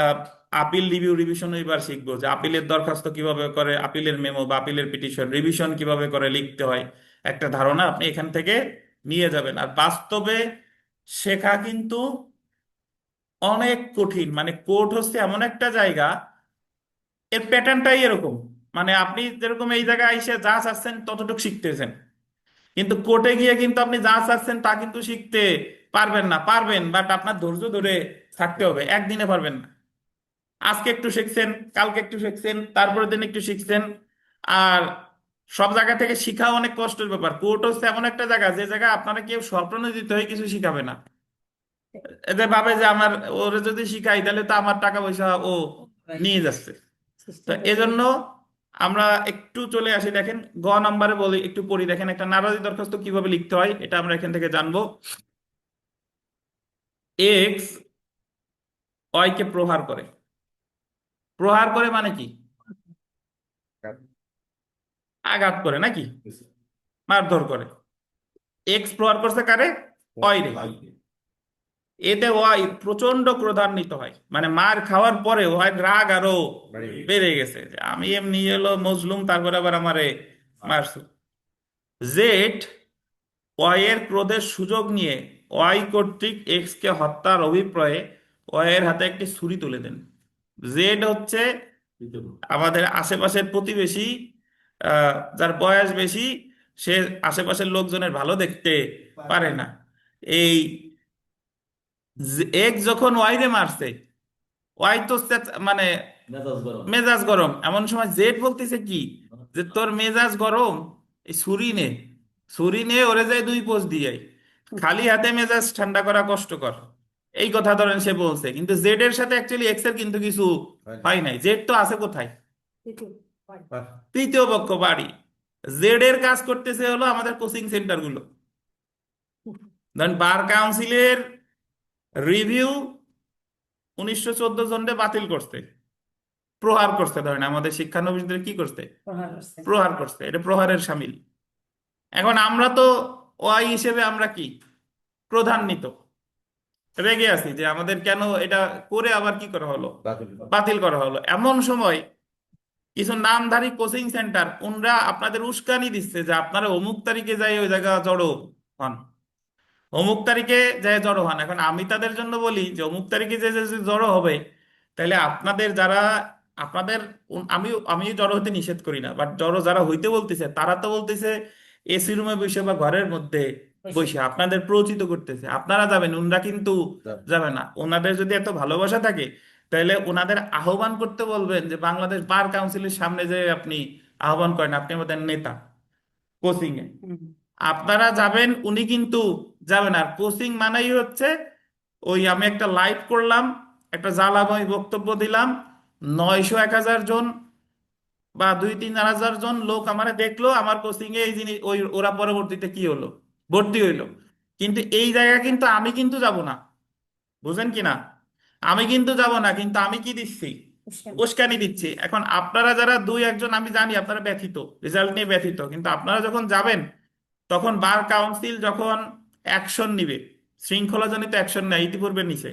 আহ, আপিল রিভিউ রিভিশন এবার শিখবো যে আপিলের দরখাস্ত কিভাবে করে, আপিলের মেমো বা আপিলের পিটিশন রিভিশন কিভাবে করে লিখতে হয়। একটা ধারণা আপনি এখান থেকে নিয়ে যাবেন। আর বাস্তবে শেখা কিন্তু অনেক কঠিন। মানে কোর্ট হচ্ছে এমন একটা জায়গা, এর প্যাটার্নটাই এরকম। মানে আপনি যেরকম এই জায়গায় এসে যা চাচ্ছেন ততটুকু শিখতেছেন, কিন্তু কোর্টে গিয়ে কিন্তু আপনি যা চাচ্ছেন তা কিন্তু শিখতে পারবেন না। পারবেন, বাট আপনার ধৈর্য ধরে থাকতে হবে। একদিনে পারবেন না। আজকে একটু শিখছেন, কালকে একটু শিখছেন, তারপরের দিন একটু শিখছেন। আর সব জায়গা থেকে শিখা অনেক কষ্টের ব্যাপার। কোর্ট হচ্ছে এমন একটা জায়গা যে জায়গায় আপনারা কেউ স্বপ্ন দিতে হয়ে কিছু শিখাবে না। এতে ভাবে যে আমার ওরে যদি শিখাই তাহলে তো আমার টাকা পয়সা ও নিয়ে যাচ্ছে। তো সিস্টেম এজন্য আমরা একটু চলে আসি। দেখেন, গ নাম্বারে বলি, একটু পড়ি। দেখেন, একটা নারাজি দরখাস্ত কিভাবে লিখতে হয় এটা আমরা এখান থেকে জানবো। এক্স ওয়াই কে প্রহার করে। প্রহার করে মানে কি? আঘাত করে নাকি, মারধর করে। এক্স প্রহার করছে কারে? ওয়াই রে। এতে ওয়াই প্রচন্ড ক্রোধান্বিত হয়। মানে মার খাওয়ার পরে ওয়াই রাগ আরো বেড়ে গেছে, যে আমি এমনি এলো মজলুম, তারপরে আবার আমারে মারছে। জেড ওয়াই এর ক্রোধের সুযোগ নিয়ে ওয়াই কর্তৃক এক্স কে হত্যার অভিপ্রায়ে ওয়াই এর হাতে একটি ছুরি তুলে দেন। জেড হচ্ছে আমাদের আশেপাশের প্রতিবেশী, যার বয়স বেশি। সে আশেপাশের লোকজনের ভালো দেখতে পারে না। এই এক্স যখন ওয়াই রে মারছে, ওয়াই তো মানে মেজাজ গরম। এমন সময় জেড বলতেছে কি, যে তোর মেজাজ গরম, এই ছুরি নে, ছুরি নে, ওরে যায় দুই পোষ দিয়ে আয়। খালি হাতে মেজাজ ঠান্ডা করা কষ্টকর। এই কথা ধরেন সে বলছে, কিন্তু জেড এর সাথে অ্যাকচুয়ালি এক্স এর কিন্তু কিছু হয় নাই। জেড তো আছে কোথায়? তৃতীয় পক্ষ বাড়ি। জেড এর কাজ করতেছে হলো আমাদের কোচিং সেন্টার গুলো। ধরেন বার কাউন্সিলের রিভিউ 1914 জনকে বাতিল করছে, প্রহার করছে। ধরেন আমাদের শিক্ষানবিশদের কি করছে? প্রহার করছে। প্রহার করছে। এটা প্রহারের শামিল। এখন আমরা তো ওয়াই হিসেবে আমরা কি ক্রোধান্বিত, রেগে আছি যে আমাদের কেন এটা করে আবার কি করা হলো, বাতিল করা হলো। এমন সময় কিছু নামধারী কোচিং সেন্টার, ওনরা আপনাদের উস্কানি দিচ্ছে যে আপনারা অমুক তারিখে যাই ওই জায়গা জড়ো, হন, অমুক তারিখে যে জড়ো হন। এখন আমি তাদের জন্য বলি যে অমুক তারিখে যে যে যে জড়ো হবে, তাহলে আপনাদের যারা আপনাদের আমি আমি জড়ো হতে নিষেধ করি না, বাট জড়ো যারা হইতে বলতেছে তারা তো বলতেছে এসি রুমে বসে বা ঘরের মধ্যে বসে। বসে আপনাদের প্ররোচিত করতেছে। আপনারা যাবেন, ওনারা কিন্তু যাবে না। ওনাদের যদি এত ভালোবাসা থাকে তাহলে ওনাদের আহ্বান করতে বলবেন যে বাংলাদেশ বার কাউন্সিলের সামনে যে আপনি আহ্বান করেন, আপনি আমাদের নেতা কোচিং এ হুম। আপনারা যাবেন, উনি কিন্তু যাবেন। আর কোচিং মানেই হচ্ছে ওই আমি একটা লাইভ করলাম, একটা জ্বালাময় বক্তব্য দিলাম, 900 1000 জন বা 2 3 হাজার জন লোক আমারে দেখলো, আমার কোচিং এ এই জিনিস ওই ওরা পরবর্তীতে কি হলো, ভর্তি হইলো। কিন্তু এই জায়গা কিন্তু আমি কিন্তু যাব না, বুঝেন কি না? আমি কিন্তু যাব না, কিন্তু আমি কি দিচ্ছি? উস্কানি। উস্কানি দিচ্ছি। এখন আপনারা যারা 2 1 জন, আমি জানি আপনারা ব্যথিত, রেজাল্ট নিয়ে ব্যথিত, কিন্তু আপনারা যখন যাবেন তখন বার কাউন্সিল যখন অ্যাকশন নিবে, শৃঙ্খলাজনিত অ্যাকশন নেয়, ইতিপূর্বে নিছে,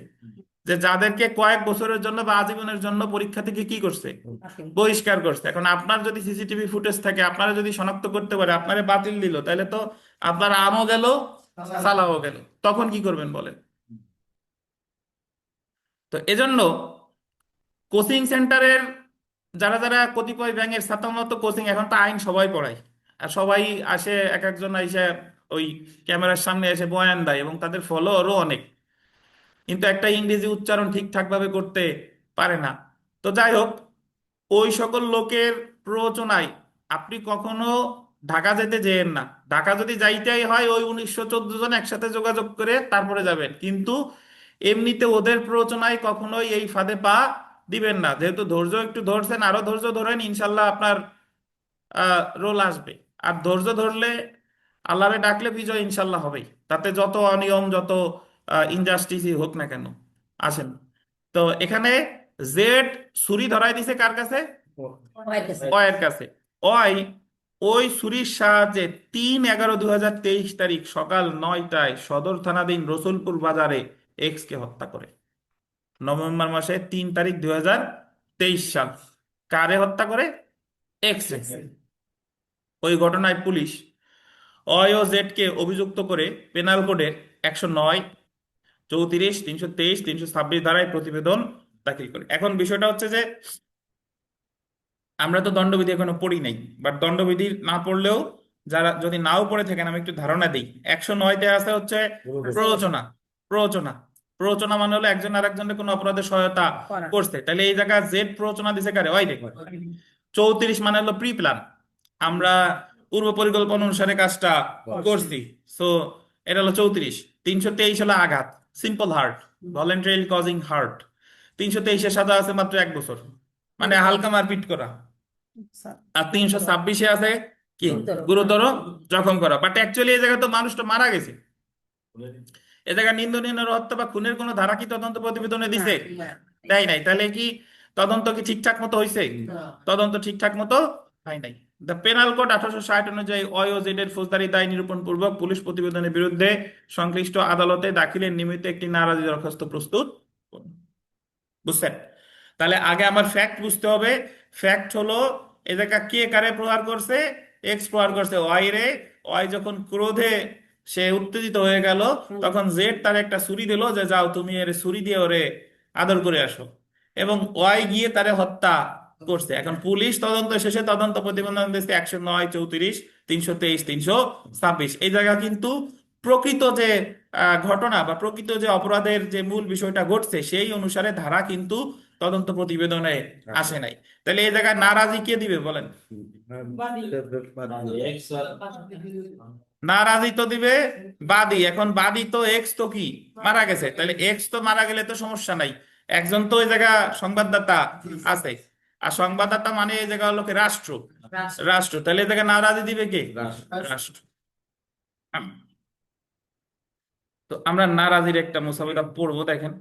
যে যাদেরকে কয়েক বছরের জন্য বা আজীবনের জন্য পরীক্ষা থেকে কি করছে, বাতিল। বহিষ্কার করছে। এখন আপনার যদি সিসিটিভি ফুটেজ থাকে, আপনারা যদি শনাক্ত করতে পারে, আপনারা বাতিল দিল, তাহলে তো আপনার আমও গেল, সালাও গেল। তখন কি করবেন বলেন? তো এজন্য কোচিং সেন্টারের যারা যারা কতিপয় ব্যাঙের ছাতা মতো কোচিং, এখন তো আইন সবাই পড়ায়, আর সবাই আসে, এক একজন এসে ওই ক্যামেরার সামনে এসে বয়ান দেয় এবং তাদের ফলোয়ারও অনেক, কিন্তু একটা ইংরেজি উচ্চারণ ঠিকঠাক ভাবে করতে পারে না। তো যাই হোক, ওই সকল লোকের প্ররোচনায় আপনি কখনো ঢাকা যেতে যেয়েন না। ঢাকা যদি যাইতেই হয়, ওই 1914 জন একসাথে যোগাযোগ করে তারপরে যাবেন, কিন্তু এমনিতে ওদের প্ররোচনায় কখনোই এই ফাঁদে পা দিবেন না। যেহেতু ধৈর্য একটু ধরছেন, আরো ধৈর্য ধরেন, ইনশাল্লাহ আপনার রোল আসবে। আর ধৈর্য ধরলে, আল্লাহরে ডাকলে বিজয় ইনশাল্লাহ হবেই, তাতে যত অনিয়ম, যত ইনজাস্টিসই হোক না কেন। আসেন, তো এখানে জেড ছুরি ধরাই দিছে কার কাছে? হইতেছে। অয়ের কাছে। অয় ওই ছুরির সাহায্যে 3/11/2023 সকাল 9টায় সদর থানাধীন রসুলপুর বাজারে এক্স কে হত্যা করে। নভেম্বর মাসে 3 তারিখ 2023 সাল। কারে হত্যা করে? X ray. ওই ঘটনায় পুলিশ অয় ও জেড কে অভিযুক্ত করে পেনাল কোডের 109 34 323 326 ধারায় প্রতিবেদন দাখিল করে। এখন বিষয়টা হচ্ছে যে আমরা তো দণ্ডবিধি এখনো পড়ি নাই, বাট দণ্ডবিধি না পড়লেও, যারা যদি নাও পড়ে থাকেন, আমি একটু ধারণা দিই। 109-তে আছে হচ্ছে প্ররোচনা। প্ররোচনা প্ররোচনা মানে হলো একজন আর একজনের কোনো অপরাধে সহায়তা করা। করছে, তাহলে এই জায়গায় জেড প্ররোচনা দিছে কারে? ওই রে। 34 মানে হলো প্রি প্ল্যান, আমরা পূর্ব পরিকল্পনা অনুসারে কাজটা করছি। সো এটা হলো 34। 323 হলো আঘাত, simple hurt, voluntarily causing hurt. 323-এর সাজা আছে মাত্র 1 বছর, মানে হালকা মারপিট করা। আচ্ছা। আর 326-এ আছে কি? গুরুতর। গুরুতর জখম করা। বাট অ্যাকচুয়ালি এই জায়গায় তো মানুষটা মারা গেছে। এ জায়গায় নিন্দনীয় হত্যা বা খুনের কোনো ধারা কি তদন্ত প্রতিবেদনে না, দিছে? না। দেয় নাই। তাহলে কি তদন্ত কি ঠিকঠাক মতো হয়েছে? তদন্ত ঠিকঠাক মতো হয় নাই। দ্য পেনাল কোড 1860 অনুযায়ী অয়োজেড এর ফৌজদারি দায় নিরূপণ পূর্বক পুলিশ প্রতিবেদনের বিরুদ্ধে সংশ্লিষ্ট আদালতে দাখিলের নিমিত্তে একটি নারাজি দরখাস্ত প্রস্তুত করুন। বুঝছেন? তাহলে আগে আমার ফ্যাক্ট বুঝতে হবে। ফ্যাক্ট হলো, এ জায়গা কে কারে প্রহার করছে? এক্স প্রহার করছে ওয়াই রে। ওয়াই যখন ক্রোধে সে উত্তেজিত হয়ে গেল, তখন জেড তার একটা ছুরি দিল, যে যাও তুমি এর ছুরি দিয়ে ওরে আদর করে আসো, এবং ওয়াই গিয়ে তারে হত্যা করছে। এখন পুলিশ তদন্ত শেষে তদন্ত প্রতিবেদন দিয়েছে 109 34 323 326। এই জায়গা কিন্তু প্রকৃত যে ঘটনা বা প্রকৃত যে অপরাধের যে মূল বিষয়টা ঘটছে সেই অনুসারে ধারা কিন্তু তদন্ত প্রতিবেদনে আসে নাই। তাহলে এই জায়গায় নারাজি কে দিবে বলেন? নারাজি তো দিবে বাদী। এখন বাদী তো এক্স তো কি মারা গেছে, তাহলে এক্স তো মারা গেলে তো সমস্যা নাই। একজন তো ওই জায়গা সংবাদদাতা আছে, আর সংবাদদাতা মানে এই জায়গা হলো কি রাষ্ট্র। রাষ্ট্র, তাহলে এই জায়গায় নারাজি দিবে কে? রাষ্ট্র। তো আমরা নারাজির একটা মুসাবিরা পড়বো, দেখেন।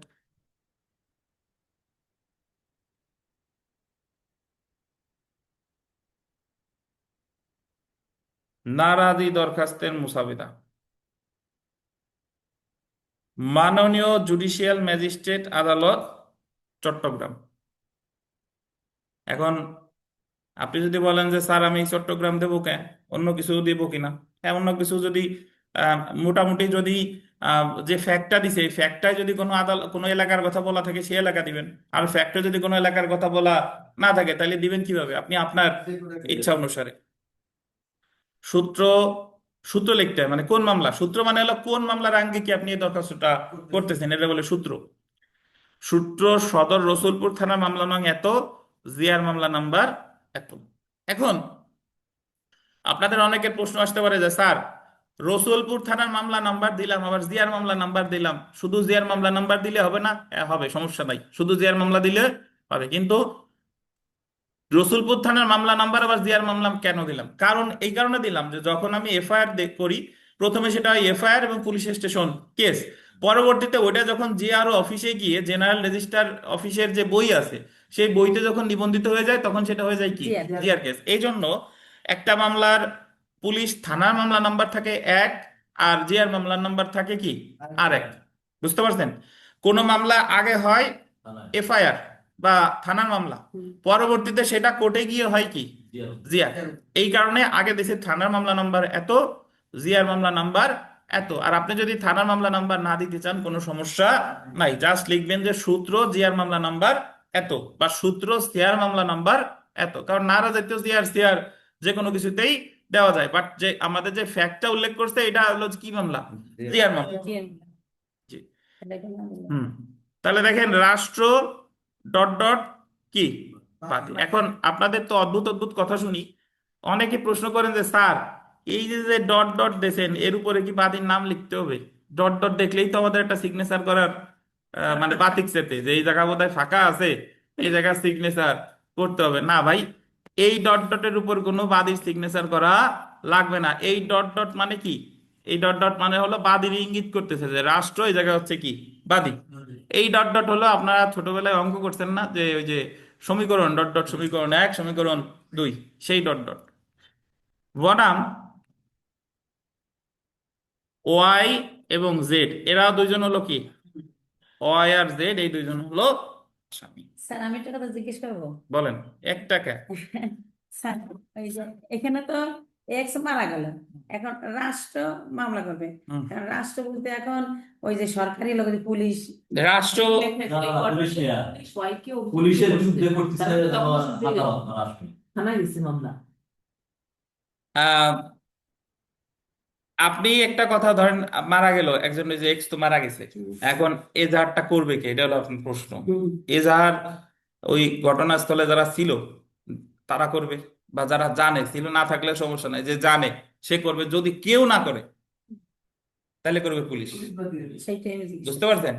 নারাজি দরখাস্তের মুসাবিদা। মাননীয় জুডিশিয়াল ম্যাজিস্ট্রেট আদালত, চট্টগ্রাম। এখন আপনি যদি বলেন যে স্যার আমি চট্টগ্রাম দেবো কেন, অন্য কিছু দিব কিনা? হ্যাঁ, অন্য কিছু যদি মোটামুটি যদি যে ফ্যাক্টটা দিছে এই ফ্যাক্টটায় যদি কোনো কোনো এলাকার কথা বলা থাকে সেই এলাকা দিবেন, আর ফ্যাক্টে যদি কোনো এলাকার কথা বলা না থাকে তাহলে দিবেন কিভাবে আপনি আপনার ইচ্ছা অনুসারে। সূত্র, সূত্র লিখতে হয়, মানে কোন মামলা, সূত্র মানে হলো কোন মামলার আঙ্গিকে আপনি এই দরখাস্তটা করতেছেন, এটা বলে সূত্র। সূত্র সদর রসুলপুর থানার মামলা নং এত, জিয়ার মামলা নাম্বার এত। এখন আপনাদের অনেকের প্রশ্ন আসতে পারে যে স্যার, রসুলপুর থানার মামলা নাম্বার দিলাম আবার জিয়ার মামলা নাম্বার দিলাম, শুধু জিয়ার মামলা নাম্বার দিলে হবে না? হবে, সমস্যা নাই, শুধু জিয়ার মামলা দিলে হবে। কিন্তু রসুলপুর থানার মামলা নাম্বার আবার জিয়ার মামলা কেন দিলাম? কারণ এই কারণে দিলাম যে যখন আমি এফআইআর করি, প্রথমে সেটা হয় এফআইআর এবং পুলিশ স্টেশন কেস, পরবর্তীতে ওটা যখন জিআরও অফিসে গিয়ে জেনারেল রেজিস্ট্রার অফিসের যে বই আছে সেই বইতে যখন নিবন্ধিত হয়ে যায় তখন সেটা হয়ে যায় কি, জিয়া। GR case. এই জন্য একটা মামলার পুলিশ থানার মামলা নাম্বার থাকে এক, আর জিআর মামলার নাম্বার থাকে কি আর এক। বুঝতে পারছেন? কোনো মামলা আগে হয় এফআইআর বা থানার মামলা, পরবর্তীতে সেটা কোর্টে গিয়ে হয় কি জিয়া। এই কারণে আগে দেশে থানার মামলা নাম্বার এত, জিয়ার মামলা নাম্বার এত। আর আপনি যদি থানার মামলা নাম্বার না দিতে চান কোনো সমস্যা নাই, জাস্ট লিখবেন যে সূত্র জিয়ার মামলা নাম্বার এত বা সূত্র সিয়ার মামলা নাম্বার এত। কারণ নারা জাতীয় জিয়ার সিয়ার যে কোনো কিছুতেই দেওয়া যায়, বাট যে আমাদের যে ফ্যাক্টটা উল্লেখ করছে এটা হলো কি মামলা, জিয়ার মামলা। জিয়া। জি। এটা কেন বললাম? হুম। তাহলে দেখেন রাষ্ট্র ডট ডট কি বাদী। এখন আপনাদের তো অদ্ভুত অদ্ভুত কথা শুনি, অনেকে প্রশ্ন করেন যে স্যার, এই যে যে ডট ডট দিয়েছেন এর উপরে কি বাদীর নাম লিখতে হবে? ডট ডট দেখলেই তো আমাদের একটা সিগনেচার করার মানে বাতিক সেতে যে এই জায়গা বোধহয় ফাঁকা আছে, এই জায়গায় সিগনেচার করতে হবে না ভাই। এই ডট ডটের উপর কোনো বাদীর সিগনেচার করা লাগবে না। এই ডট ডট মানে কি, এই ডট ডট মানে হলো বাদীর ইঙ্গিত করতেছে যে রাষ্ট্র এই জায়গায় হচ্ছে কি বাদী। এই ডট ডট হলো, আপনারা ছোটবেলায় অঙ্ক করছেন না যে ওই যে সমীকরণ ডট ডট, সমীকরণ এক সমীকরণ দুই, সেই ডট ডট। বনাম ওয়াই এবং জেড, এরা দুইজন হলো কি, ওয়াই আর জেড এই দুইজন হলো স্বামী। স্যার আমি একটা কথা জিজ্ঞেস করবো। বলেন। এক টাকা। স্যার ওই যে এখানে তো এক্স মারা গেল, এখন রাষ্ট্র মামলা করবে। হুম। কারণ রাষ্ট্র বলতে এখন ওই যে সরকারি লোক, পুলিশ রাষ্ট্র পুলিশ নেয়া। পুলিশের বিরুদ্ধে করতেছে রাষ্ট্র। থানায় দিচ্ছে মামলা। আহ আপনি একটা কথা ধরেন, মারা গেল একজন, ওই যে এক্স তো মারা গেছে, এখন এজাহারটা করবে কে, এটা হলো আপনার প্রশ্ন। এজাহার ওই ঘটনাস্থলে যারা ছিল তারা করবে, বা যারা জানে, ছিল না থাকলে সমস্যা নাই, যে জানে সে করবে। যদি কেউ না করে তাহলে করবে পুলিশ। সেইটাই আমি জিজ্ঞেস বুঝতে পারছেন?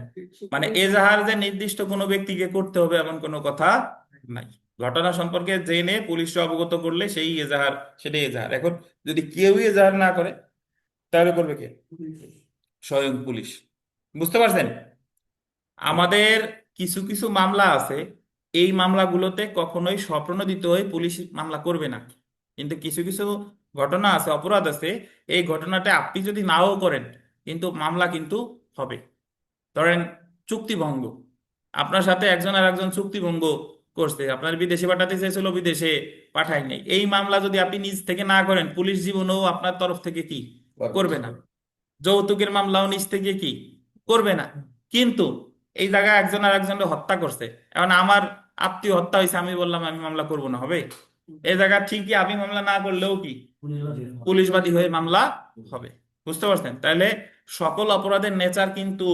মানে এজাহার যে নির্দিষ্ট কোনো ব্যক্তিকে করতে হবে এমন কোনো কথা নাই। ঘটনা সম্পর্কে জেনে পুলিশকে অবগত করলে সেই এজাহার, সেটাই এজাহার। এখন যদি কেউই এজাহার না করে তাহলে করবে কে? স্বয়ং পুলিশ। বুঝতে পারছেন? আমাদের কিছু কিছু মামলা আছে, এই মামলাগুলোতে কখনোই স্বপ্রণোদিত হয়ে পুলিশ মামলা করবে না। কিন্তু কিছু কিছু ঘটনা আছে, অপরাধ আছে, এই ঘটনাটা আপনি যদি নাও করেন কিন্তু মামলা কিন্তু হবে। ধরেন চুক্তিভঙ্গ, আপনার সাথে একজন আর একজন চুক্তিভঙ্গ করছে, আপনার বিদেশে পাঠাতে চেয়েছিল, বিদেশে পাঠায় নাই, এই মামলা যদি আপনি নিজ থেকে না করেন পুলিশ জীবনেও আপনার তরফ থেকে কি করবে না। যৌতুকের মামলাও নিজ থেকে কি করবে না। কিন্তু এই জায়গায় একজন আর একজনকে হত্যা করছে, এখন আমার আত্মীয় হত্যা হয়েছে, আমি বললাম আমি মামলা করব না, হবে? এই জায়গা ঠিকই আমি মামলা না করলেও কি পুলিশবাদী হয়ে মামলা হবে। বুঝতে পারছেন? তাহলে সকল অপরাধের নেচার কিন্তু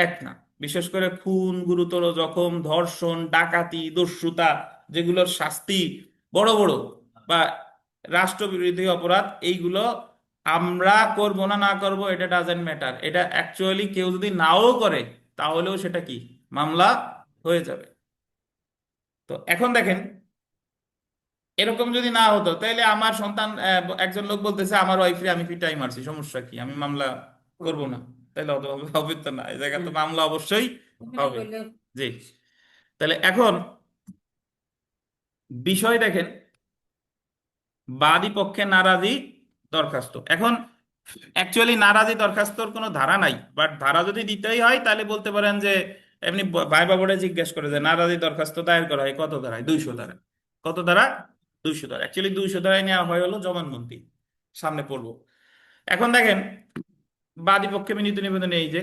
এক না। বিশেষ করে খুন, গুরুতর জখম, ধর্ষণ, ডাকাতি, দস্যুতা, যেগুলোর শাস্তি বড় বড়, বা রাষ্ট্রবিরোধী অপরাধ, এইগুলো আমরা করব না না করব এটা ডাজেন্ট ম্যাটার। এটা অ্যাকচুয়ালি কেউ যদি নাও করে তাহলেও সেটা কি মামলা হয়ে যাবে। তো এখন দেখেন, এরকম যদি না হতো তাহলে আমার সন্তান, একজন লোক বলতেছে আমার ওয়াইফরে আমি পিটাই মারছি, সমস্যা কি, আমি মামলা করব না? তাহলে হবে তো না, এই জায়গায় তো মামলা অবশ্যই হবে। করলে। জি। তাহলে এখন বিষয় দেখেন, বাদী পক্ষে নারাজি দরখাস্ত। এখন অ্যাকচুয়ালি নারাজি দরখাস্তর কোনো ধারা নাই, বাট ধারা যদি দিতেই হয় তাহলে বলতে পারেন যে এমনি ভাইবা বোর্ডে জিজ্ঞেস করে যে নারাজি দরখাস্ত দায়ের করা হয় কত ধারায়, 200 ধারা। কত ধারা? 200 ধারা। অ্যাকচুয়ালি 200 ধারায় নেওয়া হয় হলো জবানবন্দি, সামনে পড়বো। এখন দেখেন, বাদী পক্ষে বিনীত নিবেদন এই যে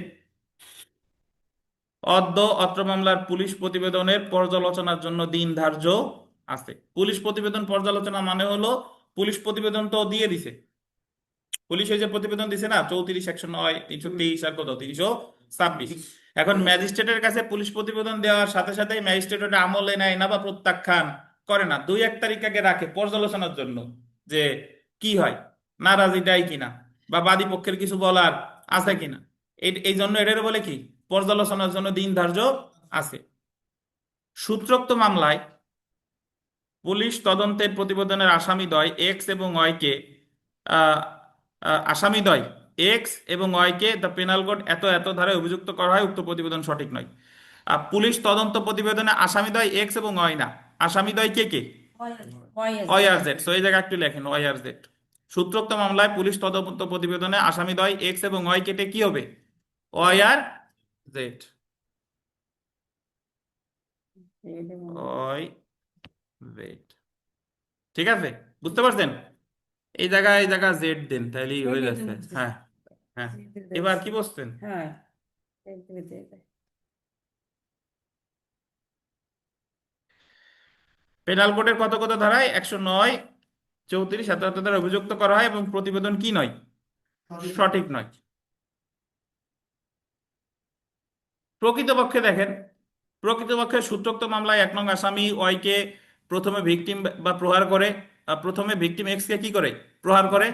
অত্র মামলার পুলিশ প্রতিবেদনের পর্যালোচনার জন্য দিন ধার্য আছে। পুলিশ প্রতিবেদন পর্যালোচনা মানে হলো পুলিশ প্রতিবেদন তো দিয়ে দিছে, পুলিশ ওই যে প্রতিবেদন দিছে না 34, 109, 323 আর কত 326। এখন ম্যাজিস্ট্রেটের কাছে পুলিশ প্রতিবেদন দেওয়ার সাথে সাথে ম্যাজিস্ট্রেট ওটা আমলে নেয় না বা প্রত্যাখ্যান করে না, 2-1 তারিখ আগে রাখে পর্যালোচনার জন্য যে কি হয়, নারাজি দেয় কিনা বা বাদী পক্ষের কিছু বলার আছে কিনা। এই জন্য এটার বলে কি পর্যালোচনার জন্য দিন ধার্য আছে। সূত্রোক্ত মামলায় পুলিশ তদন্তের প্রতিবেদনের আসামিদ্বয় এক্স এবং ওয়াইকে আহ, আসামিদ্বয় এক্স এবং ওয়াইকে দ্য পেনাল কোড এত এত ধারায় অভিযুক্ত করা হয়, উক্ত প্রতিবেদন সঠিক নয়। পুলিশ তদন্ত প্রতিবেদনে আসামিদ্বয় এক্স এবং ওয়াই না, আসামিদ্বয় কে কে? ওয়াই আর জেড। সো এই জায়গায় একটু লেখেন ওয়াই আর জেড। সূত্রোক্ত মামলায় পুলিশ তদন্ত প্রতিবেদনে আসামিদ্বয় এক্স এবং ওয়াই কেটে কি হবে? ওয়াই আর জেড। Y Z. ঠিক আছে, বুঝতে পারছেন? এই জায়গা জেড দেন তাহলেই হয়ে যাচ্ছে। হ্যাঁ হ্যাঁ, এবার কি বলছেন? হ্যাঁ, পেনাল কোডের কত কত ধারায় 109, 34, 77 দ্বারা অভিযুক্ত করা হয় এবং প্রতিবেদন কি নয়? সঠিক নয়। প্রকৃতপক্ষে দেখেন, প্রকৃতপক্ষে সূত্রোক্ত মামলায় 1 নং আসামি ওয়াইকে প্রথমে ভিকটিম বা প্রহার করে, প্রথমে ভিকটিম এক্স কে কি করে প্রহার করে,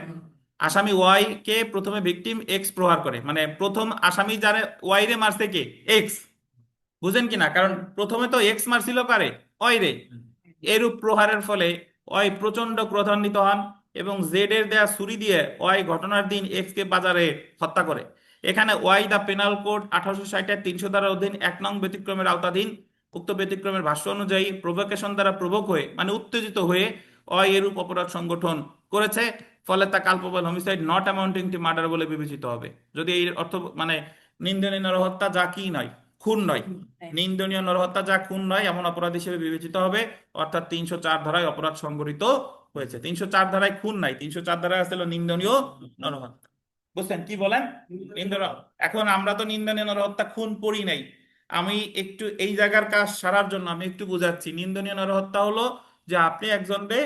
আসামি ওয়াই কে প্রথমে ভিকটিম এক্স প্রহার করে, মানে প্রথম আসামি যারা ওয়াই রে মারছে কে? এক্স। বুঝেন কিনা? কারণ প্রথমে তো এক্স মারছিল কারে? ওয়াই রে। এরূপ প্রহারের ফলে ওয়াই প্রচন্ড ক্রোধান্বিত হন এবং জেড এর দেয়া ছুরি দিয়ে ওয়াই ঘটনার দিন এক্স কে বাজারে হত্যা করে। এখানে ওয়াই দা পেনাল কোড 1860-এর 300 ধারার অধীন 1 নং ব্যতিক্রমের আওতাধীন। উক্ত ব্যতিক্রমের ভাষ্য অনুযায়ী প্রভোকেশন দ্বারা প্রভোক হয়ে মানে উত্তেজিত হয়ে ওয়াই এরূপ অপরাধ সংগঠন করেছে, ফলে তা culpable homicide not amounting to murder বলে বিবেচিত হবে। যদি এই অর্থ মানে নিন্দনীয় নরহত্যা যা কি নয়, খুন নয়, নিন্দনীয় নরহত্যা যা খুন নয় এমন অপরাধ হিসেবে বিবেচিত হবে। অর্থাৎ 304 ধারায় অপরাধ সংঘটিত হয়েছে। 304 ধারায় খুন নাই, 304 ধারায় আসলে নিন্দনীয় নরহত্যা। বুঝছেন কি বলেন? নিন্দনীয়। এখন আমরা তো নিন্দনীয় নরহত্যা খুন করি নাই। আমি একটু এই জায়গার কাজ সারার জন্য আমি একটু বুঝাচ্ছি। নিন্দনীয় নরহত্যা হলো যে আপনি একজনকে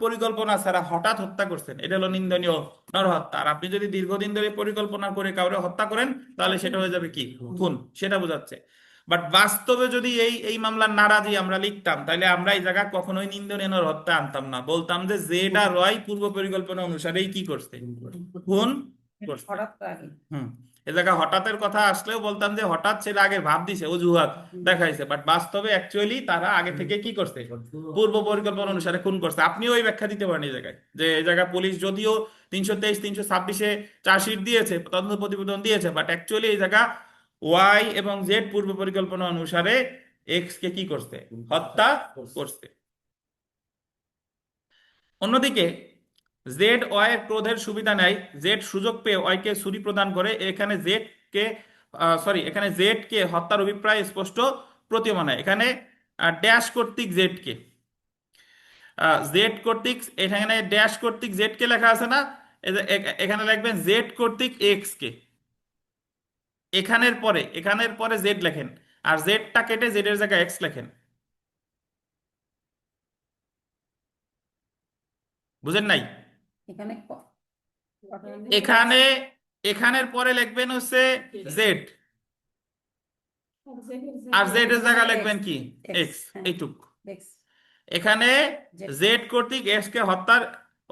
পরিকল্পনা ছাড়া হঠাৎ হত্যা করছেন, এটা হলো নিন্দনীয় নরহত্যা। আর আপনি যদি দীর্ঘদিন ধরে পরিকল্পনা করে কাউরে হত্যা করেন তাহলে সেটা হয়ে যাবে কি খুন, সেটা বোঝাচ্ছে। বাট বাস্তবে যদি এই এই মামলার নারাজি আমরা লিখতাম তাহলে আমরা এই জায়গা কখনোই নিন্দনীয় নরহত্যা আনতাম না, বলতাম যে জেডা রয় পূর্ব পরিকল্পনা অনুসারেই কি করছে, খুন করছে। হঠাৎ করে। হুম, এ জায়গা হঠাৎের কথা আসলেও বলতাম যে হঠাৎ ছেলে আগে ভাব দিছে, অজুহাত দেখাইছে, বাট বাস্তবে অ্যাকচুয়ালি তারা আগে থেকে কি করছে, পূর্ব পরিকল্পনা অনুসারে খুন করছে। আপনিও ওই ব্যাখ্যা দিতে পারেন এই জায়গায়, যে এই জায়গায় পুলিশ যদিও 323, 326-এ চার্জশিট দিয়েছে, তদন্ত প্রতিবেদন দিয়েছে, বাট অ্যাকচুয়ালি এই জায়গা ওয়াই এবং জেড পূর্ব পরিকল্পনা অনুসারে এক্স কে কি করছে, হত্যা করছে। অন্যদিকে জেড ওয়াই এর ক্রোধের সুবিধা নেয়, জেড সুযোগ পেয়ে ওয়াই কে ছুরি প্রদান করে। এখানে জেড কে এখানে জেড কে হত্যার অভিপ্রায় স্পষ্ট প্রতীয়মান হয়। এখানে ড্যাশ কর্তৃক জেড কে, জেড কর্তৃক, এখানে ড্যাশ কর্তৃক জেড কে লেখা আছে না, এখানে লিখবেন জেড কর্তৃক এক্স কে। এখানের পরে জেড লেখেন, আর জেডটা কেটে জেড এর জায়গায় এক্স লেখেন। বুঝেন নাই? এখানে এখানে এখানের পরে লিখবেন হচ্ছে জেড, আর জেড এর জায়গা লিখবেন কি এক্স, এইটুক। এখানে জেড কর্তৃক এক্স কে হত্যার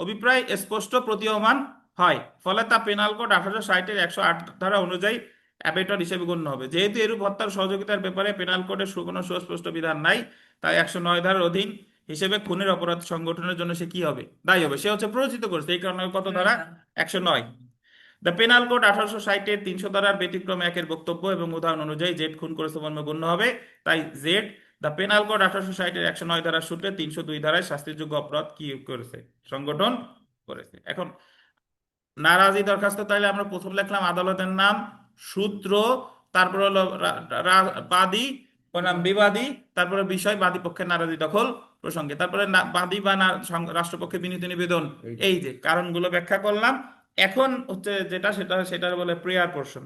অভিপ্রায় স্পষ্ট প্রতীয়মান হয়, ফলে তা পেনাল কোড 1860-এর 108 ধারা অনুযায়ী অ্যাবেটর হিসেবে গণ্য হবে। যেহেতু এরূপ হত্যার সহযোগিতার ব্যাপারে পেনাল কোডের কোনো সুস্পষ্ট বিধান নাই, তাই 109 ধারার অধীন হিসেবে খুনের অপরাধ সংগঠনের জন্য সে কি হবে, দায়ী হবে। সে হচ্ছে প্ররোচিত করছে, এই কারণে কত ধারা 109। দ্য পেনাল কোড 1860-এর 300 ধারার ব্যতিক্রম 1-এর বক্তব্য এবং উদাহরণ অনুযায়ী জেড খুন করেছে মর্মে গণ্য হবে। তাই জেড দ্য পেনাল কোড 1860-এর 109 ধারার সূত্রে 302 ধারায় শাস্তিযোগ্য অপরাধ কি করেছে, সংগঠন করেছে। এখন নারাজি দরখাস্ত, তাইলে আমরা প্রথম লিখলাম আদালতের নাম, সূত্র, তারপর হলো বাদী বনাম বিবাদী, তারপরে বিষয় বাদী পক্ষের নারাজি দখল প্রসঙ্গে, তারপরে বাদী বা রাষ্ট্রপক্ষের বিনীত নিবেদন। এই যে কারণগুলো ব্যাখ্যা করলাম, এখন হচ্ছে যেটা সেটার বলে প্রেয়ার পোর্শন,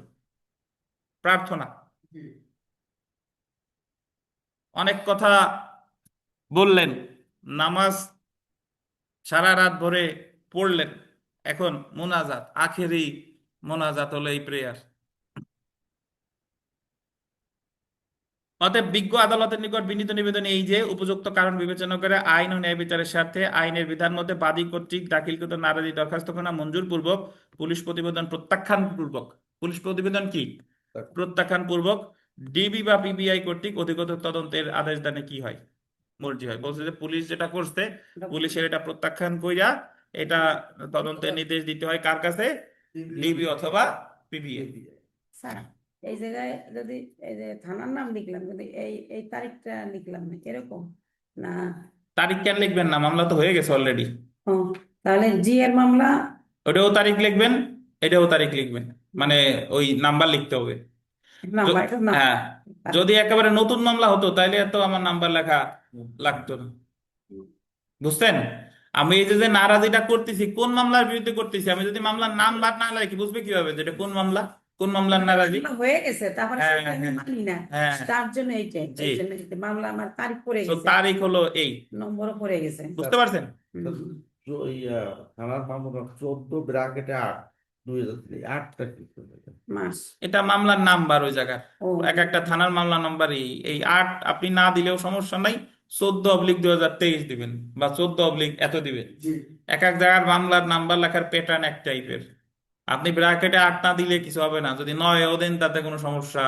প্রার্থনা। অনেক কথা বললেন, নামাজ সারা রাত ভরে পড়লেন, এখন মোনাজাত, আখেরি মোনাজাত হলো এই প্রেয়ার। অতএব বিজ্ঞ আদালতের নিকট বিনীত নিবেদন এই যে, উপযুক্ত কারণ বিবেচনা করে আইন ও ন্যায় বিচারের স্বার্থে আইনের বিধান মধ্যে বাদী কর্তৃক দাখিলকৃত নারাজি দরখাস্তখানা মঞ্জুর পূর্বক পুলিশ প্রতিবেদন প্রত্যাখ্যান পূর্বক, পুলিশ প্রতিবেদন কি প্রত্যাখ্যান পূর্বক ডিবি বা পিবিআই কর্তৃক অধিকতর তদন্তের আদেশ দানে কি হয়, মর্জি হয়। বলছে যে পুলিশ যেটা করছে, পুলিশের এটা প্রত্যাখ্যান কইরা এটা তদন্তের নির্দেশ দিতে হয় কার কাছে, ডিবি অথবা পিবিআই। স্যার এই জায়গায় যদি এই যে থানার নাম লিখলাম, যদি এই এই তারিখটা লিখলাম না এরকম না? তারিখ কেন লিখবেন না, মামলা তো হয়ে গেছে অলরেডি। ও, তাহলে জি এর মামলা ওটাও তারিখ লিখবেন, এটাও তারিখ লিখবেন, মানে ওই নাম্বার লিখতে হবে। নাম্বার, এটা না? হ্যাঁ, যদি একেবারে নতুন মামলা হতো তাইলে তো আমার নাম্বার লেখা লাগতো না, বুঝছেন? আমি এই যে নারাজিটা করতেছি, কোন মামলার বিরুদ্ধে করতেছি, আমি যদি মামলার নাম বাদ না লিখি বুঝবে কিভাবে যে এটা কোন মামলা, কোন মামলার নারাজি? মামলা হয়ে গেছে, তারপরে হ্যাঁ সেটা আমি হ্যাঁ মানি না, হ্যাঁ, তার জন্য এইটাই, জি। এই জন্য এইটা। মামলা আমার তারিখ পড়ে তো গেছে, তারিখ হলো এই, নম্বরও পড়ে গেছে। বুঝতে পারছেন? থানার মামলা 14 ব্র্যাকেটে 8 2003 8টা কি মাস। এটা মামলার নাম্বার ওই জায়গার, ও এক একটা থানার মামলা নাম্বার এই এই 8 আপনি না দিলেও সমস্যা নাই, 14/2023 দিবেন বা 14 এত দিবেন। এক এক জায়গার মামলার নাম্বার লেখার প্যাটার্ন এক টাইপের। আপনি ব্র্যাকেটে 8 না দিলে কিছু হবে না, যদি 9ও দেন তাতে কোনো সমস্যা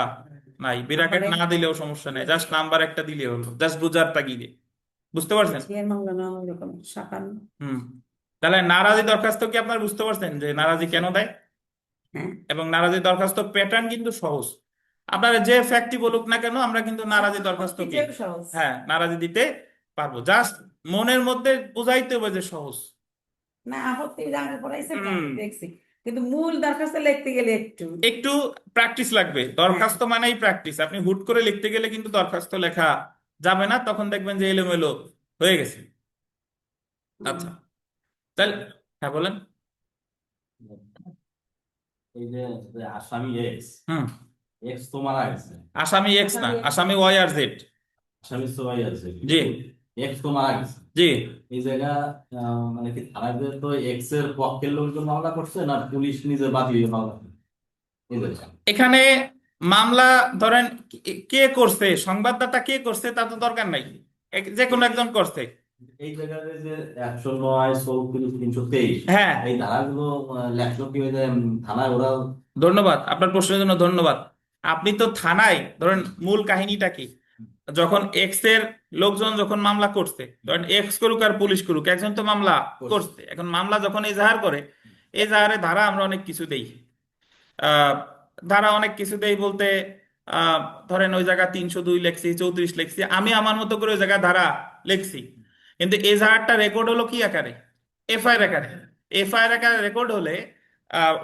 নাই, ব্র্যাকেট না দিলেও সমস্যা নাই, জাস্ট নাম্বার একটা দিলে হলো, জাস্ট বুঝার তাগিদে। বুঝতে পারছেন? জি এর মামলা না হলে কোনো 57। হুম। তাহলে নারাজি দরখাস্ত কি আপনার বুঝতে পারছেন যে নারাজি কেন দেয়? হ্যাঁ, এবং নারাজি দরখাস্ত প্যাটার্ন কিন্তু সহজ, আপনারা যে ফ্যাক্টই বলুক না কেন আমরা কিন্তু নারাজি দরখাস্ত কি, এটাও সহজ। হ্যাঁ নারাজি দিতে পারবো, জাস্ট মনের মধ্যে বুঝাইতে হবে যে সহজ। না, আপত্তি আগে পড়াইছে তো, হুম। আমি দেখছি, কিন্তু মূল দরখাস্ত লিখতে গেলে একটু একটু প্র্যাকটিস লাগবে, দরখাস্ত মানেই প্র্যাকটিস, আপনি হুট করে লিখতে গেলে কিন্তু দরখাস্ত লেখা যাবে না, তখন দেখবেন যে এলোমেলো হয়ে গেছে। আচ্ছা, তাহলে হ্যাঁ বলেন। এই যে যে আসামি এক্স, হুম। এক্স তো মারা গেছে, আসামি এক্স না, আসামি ওয়াই আর জেড। আসামি তো ভাই আছে, জি এক্স তো মারা গেছে। জি। এই জায়গা মানে কি থানায় তো এক্স এর পক্ষের লোকজন মামলা করছে না পুলিশ নিজে বাদী হয়ে মামলা করছে? এই জায়গা এখানে মামলা ধরেন কে করছে, সংবাদদাতা কে করছে তা তো দরকার নাই, যে কোনো একজন করছে। এই জায়গায় যে 109, 34, 323 হ্যাঁ, এই ধারাগুলো লেখলো কি হয়ে যায় থানায় ওরা? ধন্যবাদ আপনার প্রশ্নের জন্য, ধন্যবাদ। আপনি তো থানায় ধরেন মূল কাহিনীটা কি, যখন এক্স এর লোকজন যখন মামলা করছে, ধরেন এক্স করুক আর পুলিশ করুক, একজন তো মামলা করছে, এখন মামলা যখন এজাহার করে, এজাহারে ধারা আমরা অনেক কিছু দেই। আহ, ধারা অনেক কিছু দেই বলতে আহ, ধরেন ওই জায়গা 302 লেখছি, 34 লেখছি, আমি আমার মতো করে ওই জায়গায় ধারা লিখছি, কিন্তু এজাহারটা রেকর্ড হলো কি আকারে, এফআইআর আকারে। এফআইআর আকারে রেকর্ড হলে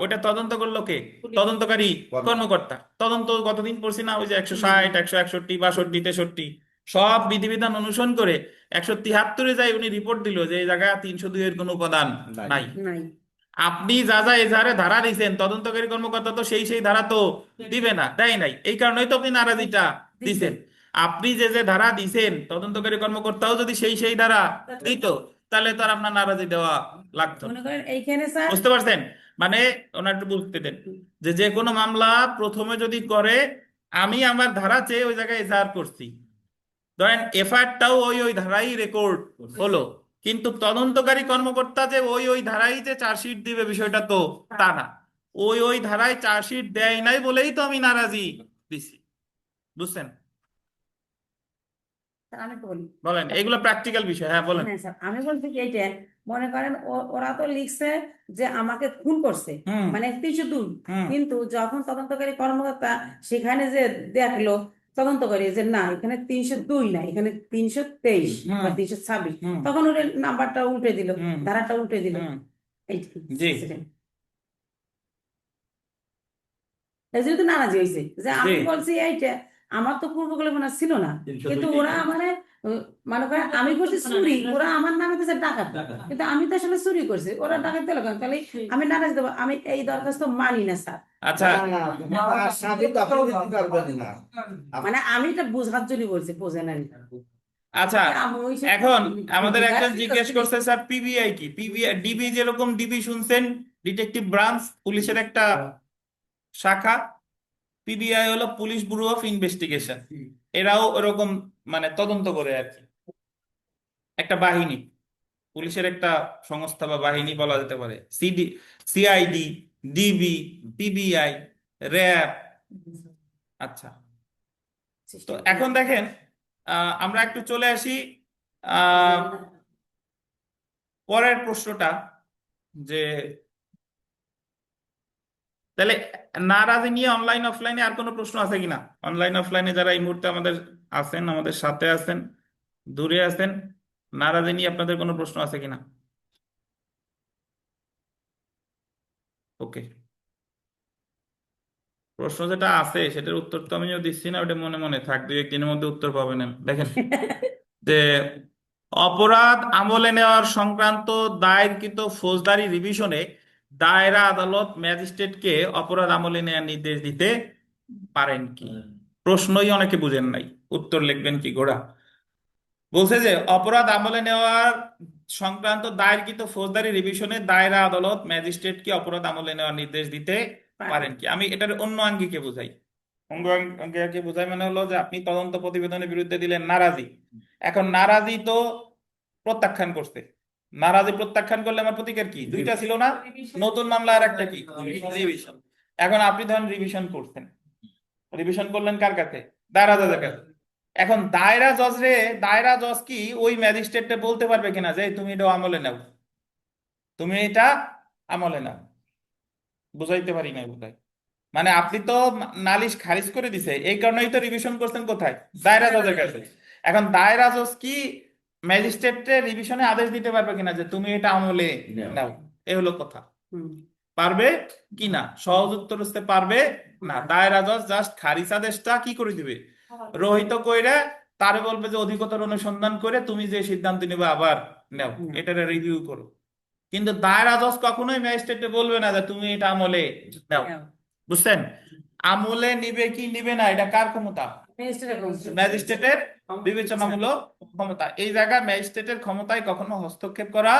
ওটা তদন্ত করলো কে, তদন্তকারী কর্মকর্তা। তদন্ত কতদিন পড়ছি না, ওই যে 160, 161, 62, 63 সব বিধিবিধান অনুসরণ করে 173-এ যাই উনি রিপোর্ট দিল যে এই জায়গায় 302 এর কোনো উপাদান নাই। নাই। আপনি যা যা এজাহারে ধারা দিয়েছেন, তদন্তকারী কর্মকর্তা তো সেই ধারা তো দিবে না, দেয় নাই, এই কারণেই তো আপনি নারাজিটা দিছেন। আপনি যে যে ধারা দিছেন, তদন্তকারী কর্মকর্তাও যদি সেই ধারা দিত, তাহলে তো আর আপনার নারাজি দেওয়া লাগতো না। মনে করেন এইখানে স্যার, বুঝতে পারছেন? মানে ওনার একটু বুঝতে দেন যে যে কোনো মামলা প্রথমে যদি করে, আমি আমার ধারা চেয়ে ওই জায়গায় এজাহার করছি, ধরেন এফআইআরটাও ওই ধারাই রেকর্ড হলো, কিন্তু তদন্তকারী কর্মকর্তা যে ওই ধারাই যে চার্জশিট দিবে বিষয়টা তো তা না, ওই ধারায় চার্জশিট দেয় নাই বলেই তো আমি নারাজি দিছি। বুঝছেন? স্যার আমি একটু বলি। বলেন, এগুলো প্র্যাকটিক্যাল বিষয়, হ্যাঁ বলেন। হ্যাঁ স্যার, আমি বলছি কি এইটা, মনে করেন ওরা তো লিখছে যে আমাকে খুন করছে, হুম মানে 302, হুম কিন্তু যখন তদন্তকারী কর্মকর্তা সেখানে যে দেখলো, তদন্তকারী যে না এখানে 302 না, এখানে 323 বা হুম 326, হুম তখন ওরা নাম্বারটা উল্টে দিল, হুম ধারাটা উল্টে দিল। হুম। এইটাই জি system। এই জন্য তো নারাজি হয়েছে যে জি। আমি বলছি এইটা, আমার তো পূর্বকল্পনা ছিল না, কিন্তু ওরা মানে মনে করেন আমি করছি চুরি, ওরা আমার নামে দিয়েছে ডাকাত, টাকা। কিন্তু আমি তো আসলে চুরি করছি, ওরা ডাকাত দিল কেন? তাহলে আমি নারাজ দেবো, আমি এই দরখাস্ত মানি না স্যার। আচ্ছা, না, তোমার স্বামী তো আপনি দিতে পারবেন না। মানে আমি এটা বোঝার জন্য বলছি, বোঝেন না। আচ্ছা, আমি ওই সব এখন আমাদের বিঘা একজন কি জিজ্ঞেস করছি? করছে স্যার পিবিআই কি? পিবিআই ডিবি, যেরকম ডিবি শুনছেন, ডিটেকটিভ ব্রাঞ্চ, পুলিশের একটা শাখা। পিবিআই হলো পুলিশ ব্যুরো অফ ইনভেস্টিগেশন। এরাও এরকম মানে তদন্ত করে আর কি, একটা বাহিনী, পুলিশের একটা সংস্থা বা বাহিনী বলা যেতে পারে। CID, DB, PBI, RAB. আচ্ছা, তো চেষ্টা এখন করি। দেখেন, আমরা একটু চলে আসি আহ পরের প্রশ্নটা, যে তাহলে নারাজি নিয়ে অনলাইন অফলাইনে আর কোনো প্রশ্ন আছে কিনা? অনলাইন অফলাইনে যারা এই মুহূর্তে আমাদের আছেন, আমাদের সাথে আছেন, দূরে আছেন, নারাজি নিয়ে আপনাদের কোনো প্রশ্ন আছে কিনা? ওকে, প্রশ্ন যেটা আছে সেটার উত্তর তো আমিও দিচ্ছি না, ওটা মনে মনে থাক, 2-1 দিনের মধ্যে উত্তর পাবেন। দেখেন যে অপরাধ আমলে নেওয়ার সংক্রান্ত দায়েরকৃত ফৌজদারি রিভিশনে দায়রা আদালত ম্যাজিস্ট্রেটকে অপরাধ আমলে নেওয়ার নির্দেশ দিতে পারেন কি? প্রশ্নই অনেকে বুঝেন নাই, উত্তর লিখবেন কি ঘোড়া? বলছে যে অপরাধ আমলে নেওয়ার সংক্রান্ত দায়েরকৃত ফৌজদারি রিভিশনে দায়রা আদালত ম্যাজিস্ট্রেটকে অপরাধ আমলে নেওয়ার নির্দেশ দিতে পারেন কি? আমি এটার অন্য আঙ্গিকে বোঝাই। অঙ্গ আঙ্গিকে বোঝাই মানে হলো যে আপনি তদন্ত প্রতিবেদনের বিরুদ্ধে দিলেন নারাজি, এখন নারাজি তো প্রত্যাখ্যান করছে। নারাজি প্রত্যাখ্যান করলে আমার প্রতিকার কি? দুইটা ছিল না, নতুন মামলা আর একটা কি, রিভিশন। এখন আপনি ধরেন রিভিশন করছেন, রিভিশন করলেন কার কাছে? দায়রা জজের কাছে। এখন দায়রা জজ রে, দায়রা জজ কি ওই ম্যাজিস্ট্রেটে বলতে পারবে কিনা যে তুমি এটা আমলে নাও, তুমি এটা আমলে নাও? বুঝাইতে পারি না বোধহয়। মানে আপনি তো নালিশ খারিজ করে দিছে, এই কারণেই তো রিভিশন করছেন কোথায়? দায়রা জজের কাছে। এখন দায়রা জজ কি ম্যাজিস্ট্রেটে রিভিশনে আদেশ দিতে পারবে কিনা যে তুমি এটা আমলে নাও? এই হলো কথা। হুম। পারবে কিনা? সহজ উত্তর হচ্ছে পারবে না। দায়রা জজ জাস্ট খারিজ আদেশটা কি করে দিবে? রহিত কইরা তারে বলবে যে অধিকতর অনুসন্ধান করে তুমি যে সিদ্ধান্ত নিবে আবার নাও, এটা রিভিউ করো। কিন্তু দায়রা জজ কখনোই ম্যাজিস্ট্রেটে বলবে না যে তুমি এটা আমলে নাও। বুঝছেন? আমলে নিবে কি নিবে না এটা কার ক্ষমতা? ম্যাজিস্ট্রেটের বিবেচনামূলক ক্ষমতা। এই জায়গায় ম্যাজিস্ট্রেটের ক্ষমতায় কখনো হস্তক্ষেপ করা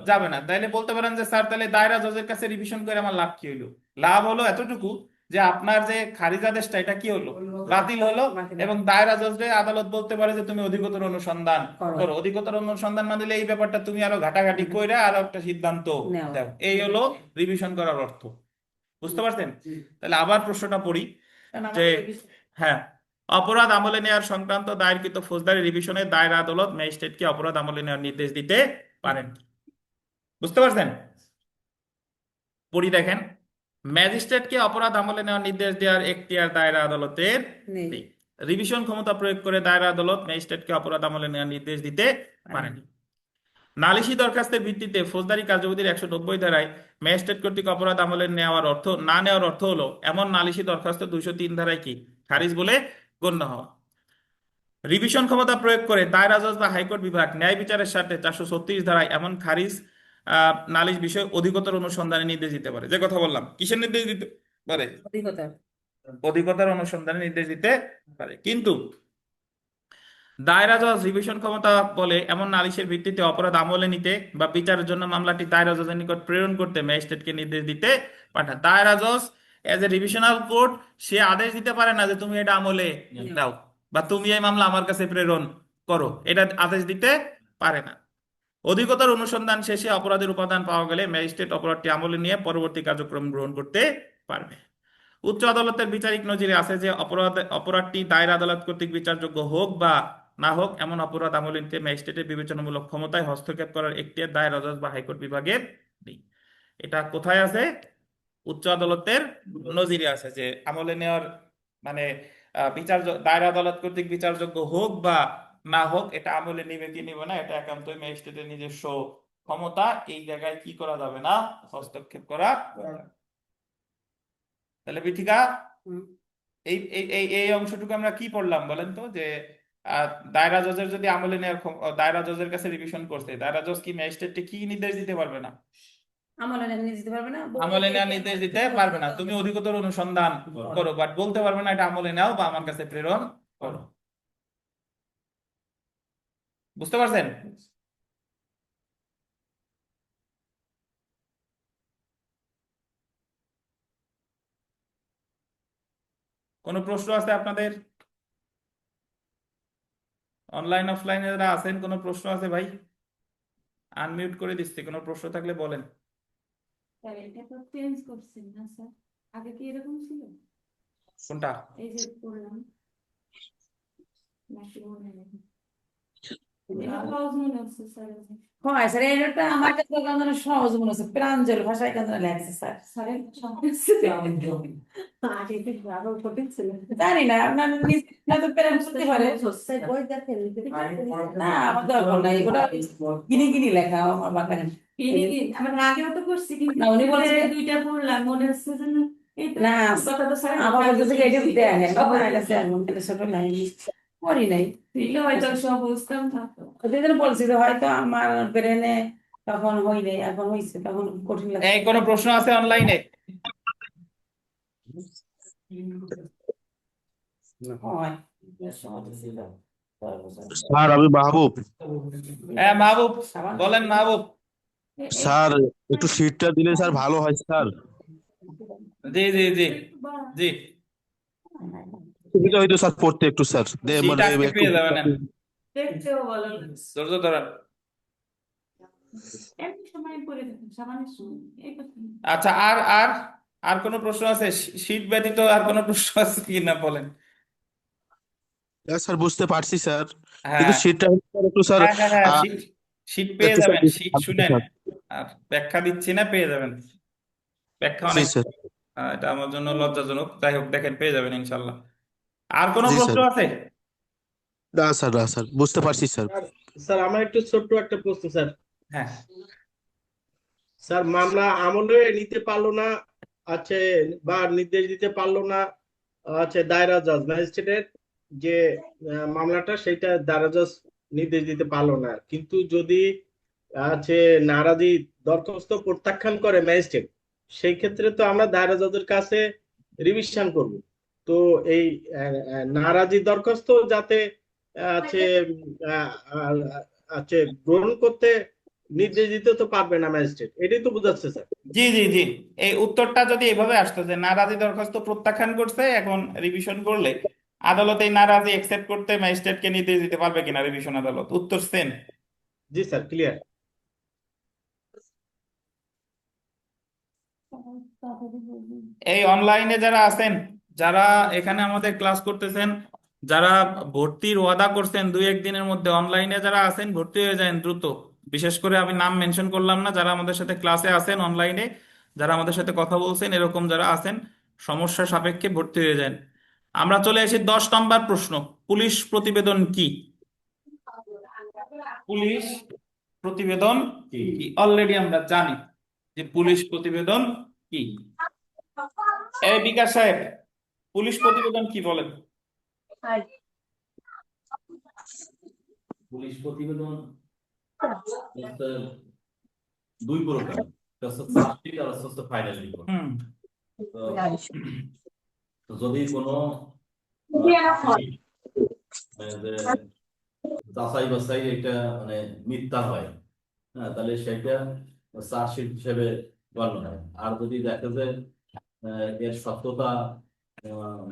যাবে না। তাইলে বলতে পারেন যে স্যার তাহলে দায়রা জজের কাছে রিভিশন করে আমার লাভ কি হইলো? লাভ হলো এতটুকু যে আপনার যে খারিজ আদেশটা এটা কি হলো? বাতিল হলো। এবং দায়রা জজরে আদালত বলতে পারে যে তুমি অধিকতর অনুসন্ধান করো। অধিকতর অনুসন্ধান না দিলে এই ব্যাপারটা তুমি আরো ঘাটাঘাটি কইরা আরো একটা সিদ্ধান্ত দাও। এই হলো রিভিশন করার অর্থ। বুঝতে পারছেন? তাহলে আবার প্রশ্নটা পড়ি যে হ্যাঁ, অপরাধ আমলে নেওয়ার সংক্রান্ত দায়েরকৃত ফৌজদারি রিভিশনে দায়রা আদালত ম্যাজিস্ট্রেটকে অপরাধ আমলে নেওয়ার নির্দেশ দিতে পারেন। বুঝতে পারছেন? পড়ি দেখেন, ম্যাজিস্ট্রেটকে অপরাধ আমলে নেওয়ার নির্দেশ দেওয়ার এখতিয়ার দায়রা আদালতের নেই। রিভিশন ক্ষমতা প্রয়োগ করে দায়রা আদালত ম্যাজিস্ট্রেটকে অপরাধ আমলে নেওয়ার নির্দেশ দিতে পারেন। নালিশি দরখাস্তের ভিত্তিতে ফৌজদারি কার্যবিধির 190 ধারায় ম্যাজিস্ট্রেট কর্তৃক অপরাধ আমলে নেওয়ার অর্থ না নেওয়ার অর্থ হলো এমন নালিশি দরখাস্ত 203 ধারায় কি খারিজ বলে গণ্য হওয়া। রিভিশন ক্ষমতা প্রয়োগ করে দায়রা জজ বা হাইকোর্ট বিভাগ ন্যায় বিচারের স্বার্থে 436 ধারায় এমন খারিজ নালিশ বিষয়ে অধিকতর অনুসন্ধানে নির্দেশ দিতে পারে। যে কথা বললাম, কিসের নির্দেশ দিতে পারে? অধিকতর অনুসন্ধানে নির্দেশ দিতে পারে। কিন্তু দায়রা জজ রিভিশন ক্ষমতা বলে এমন নালিশের ভিত্তিতে অপরাধ আমলে নিতে বা বিচারের জন্য মামলাটি দায়রা জজের নিকট প্রেরণ করতে ম্যাজিস্ট্রেটকে নির্দেশ দিতে পারে না। দায়রা জজ এজ এ রিভিশনাল কোর্ট সে আদেশ দিতে পারে না যে তুমি এটা আমলে দাও বা তুমি এই মামলা আমার কাছে প্রেরণ করো, এটা আদেশ দিতে পারে না। অধিকতর অনুসন্ধান শেষে অপরাধের উপাদান পাওয়া গেলে ম্যাজিস্ট্রেট অপরাধটি আমলে নিয়ে পরবর্তী কার্যক্রম গ্রহণ করতে পারবে। উচ্চ আদালতের বিচারিক নজিরে আছে যে অপরাধটি দায়রা আদালত কর্তৃক বিচারযোগ্য হোক বা না হোক এমন অপরাধ আমলে নিতে ম্যাজিস্ট্রেটের বিবেচনামূলক ক্ষমতায় হস্তক্ষেপ করার এখতিয়ার দায়রা জজ বা হাইকোর্ট বিভাগের নেই। এটা কোথায় আছে? উচ্চ আদালতের নজিরে আছে যে আমলে নেওয়ার মানে দায়রা আদালত কর্তৃক বিচারযোগ্য হোক বা না হোক এটা আমলে নিবে কি নিবে না এটা একান্তই ম্যাজিস্ট্রেটের নিজস্ব ক্ষমতা। এই জায়গায় কি করা যাবে না? হস্তক্ষেপ করা যাবে না। তাহলে বিথিকা এই এই এই এই অংশটুকু আমরা কি পড়লাম বলেন তো? যে দায়রা জজের যদি আমলে নেওয়ার দায়রা জজের কাছে রিভিশন করছে, দায়রা জজ কি ম্যাজিস্ট্রেটকে কি নির্দেশ দিতে পারবে না? আমলে নিয়ে যেতে পারবে না, বলবে আমলে যে নেওয়ার এটা নির্দেশ আমার দিতে এটা পারবে না, করতে তুমি হবে। অধিকতর অনুসন্ধান করো, বাট বলতে পারবে না এটা আমলে নাও বা আমার কাছে প্রেরণ করো। বুঝতে পারছেন? কোনো প্রশ্ন আছে আপনাদের? অনলাইন অফলাইনে যারা আছেন, কোনো প্রশ্ন আছে ভাই? আনমিউট করে দিচ্ছি, কোনো প্রশ্ন থাকলে বলেন। স্যার এটা তো চেঞ্জ করছেন না স্যার, আগে কি এরকম ছিল? কোনটা? এই যে করলাম নাকি মনে নেই, এটা সহজ মনে হচ্ছে স্যার। হয় স্যার, এটা আমার কাছে কেন যেন সহজ মনে হচ্ছে, প্রাঞ্জল ভাষায় কেন যেন লাগছে স্যার। স্যারের সমস্যা আগে কি আরো কঠিন ছিল? জানি না, আপনার নিজে না তো পেরে বুঝতে পারে। স্যার বই দেখেন না, আমার দরকার নাই, এগুলো কিনি কিনি লেখা আমার বাগানে। আমার আগেও তো করছি, কিন্তু না, উনি বলছে দুইটা পড়লাম মনে হচ্ছে যে না, এই তো না, কথা তো স্যার আমার বলতেছে কি এটা দেয়া নেই, আমার কাছে এমন এটা ছোট নাই, করি নাই। দিলে হয়তো সব বুঝতাম না। ওই জন্য বলছি যে হয়তো আমার ব্রেনে তখন হই নাই, এখন হয়েছে, তখন কঠিন লাগছে। এই কোনো প্রশ্ন আছে অনলাইনে? হয় স্যার আমি মাহবুব। হ্যাঁ মাহবুব, বলেন মাহবুব। স্যার একটু সিটটা দিলে স্যার ভালো হয় স্যার। জি জি জি জি, সুবিধা হইতো স্যার পড়তে একটু স্যার সিট মানে আজকে একটু পেয়ে যাবেন। দেখতেও ভালো লাগছে। ধৈর্য ধরেন। এমনি সময় পড়ে দেখুন সামান্য সময় এই কথা না। আচ্ছা, আর আর আর কোনো প্রশ্ন আছে? শীত ব্যতীত আর কোনো প্রশ্ন আছে কি না বলেন। হ্যাঁ, স্যার বুঝতে পারছি স্যার, কিন্তু হ্যাঁ সিটটা একটু স্যার হ্যাঁ হ্যাঁ হ্যাঁ, আহ, শীত শীত পেয়ে একটু স্যার যাবেন, বুঝতে শীত পারছি শুনেন। স্যার। আর ব্যাখ্যা দিচ্ছি না, পেয়ে যাবেন। ব্যাখ্যা জি অনেক স্যার। এটা আমার জন্য লজ্জাজনক, যাই হোক দেখেন পেয়ে যাবেন ইনশাল্লাহ। আর কোনো জি প্রশ্ন স্যার। আছে? না স্যার বুঝতে পারছি স্যার। স্যার স্যার, আমার একটু ছোট্ট একটা প্রশ্ন স্যার। হ্যাঁ, স্যার, মামলা আমলে নিতে পারলো না, আছে, বা নির্দেশ দিতে পারলো না, আছে দায়রা জজ ম্যাজিস্ট্রেটের যে মামলাটা, সেটা দায়রা জজ নির্দেশ দিতে পারলো না, কিন্তু যদি আছে নারাজি দরখাস্ত প্রত্যাখ্যান করে ম্যাজিস্ট্রেট, সেই ক্ষেত্রে তো আমরা দায়রা জজের কাছে রিভিশন করব। তো এই নারাজি দরখাস্ত যাতে আছে আহ, আহ, আছে গ্রহণ করতে নির্দেশ দিতে তো পারবে না ম্যাজিস্ট্রেট, এটাই তো বোঝাচ্ছে স্যার। জি জি জি, এই উত্তরটা যদি এভাবে আসতো যে নারাজি দরখাস্ত প্রত্যাখ্যান করছে, এখন রিভিশন করলে আদালত এই নারাজি একসেপ্ট করতে ম্যাজিস্ট্রেটকে নির্দেশ দিতে পারবে কিনা রিভিশন আদালত, উত্তর সেম। জি স্যার, ক্লিয়ার। এই অনলাইনে যারা আছেন, যারা এখানে আমাদের ক্লাস করতেছেন, যারা ভর্তির ওয়াদা করছেন দুই একদিনের মধ্যে, অনলাইনে যারা আছেন ভর্তি হয়ে যান দ্রুত। বিশেষ করে আমি নাম মেনশন করলাম না, যারা আমাদের সাথে ক্লাসে আছেন অনলাইনে, যারা আমাদের সাথে কথা বলছেন, এরকম যারা আছেন সমস্যা সাপেক্ষে ভর্তি হয়ে যান। আমরা চলে আসি 10 নম্বর প্রশ্ন। পুলিশ প্রতিবেদন কি? পুলিশ প্রতিবেদন কি? অলরেডি আমরা জানি যে পুলিশ প্রতিবেদন কি। এই বিকাশ সাহেব, পুলিশ প্রতিবেদন কি বলেন? পুলিশ প্রতিবেদন হচ্ছে দুই প্রকার, একটা হচ্ছে চার্জশিট আর হচ্ছে ফাইনাল রিপোর্ট। হুম, তো তো যদি কোনো যে যাচাই বাছাই এটা মানে মিথ্যা হয়, হ্যাঁ, তাহলে সেটা চার্জশিট হিসেবে গণ্য হয়। আর যদি দেখে যে এর সত্যতা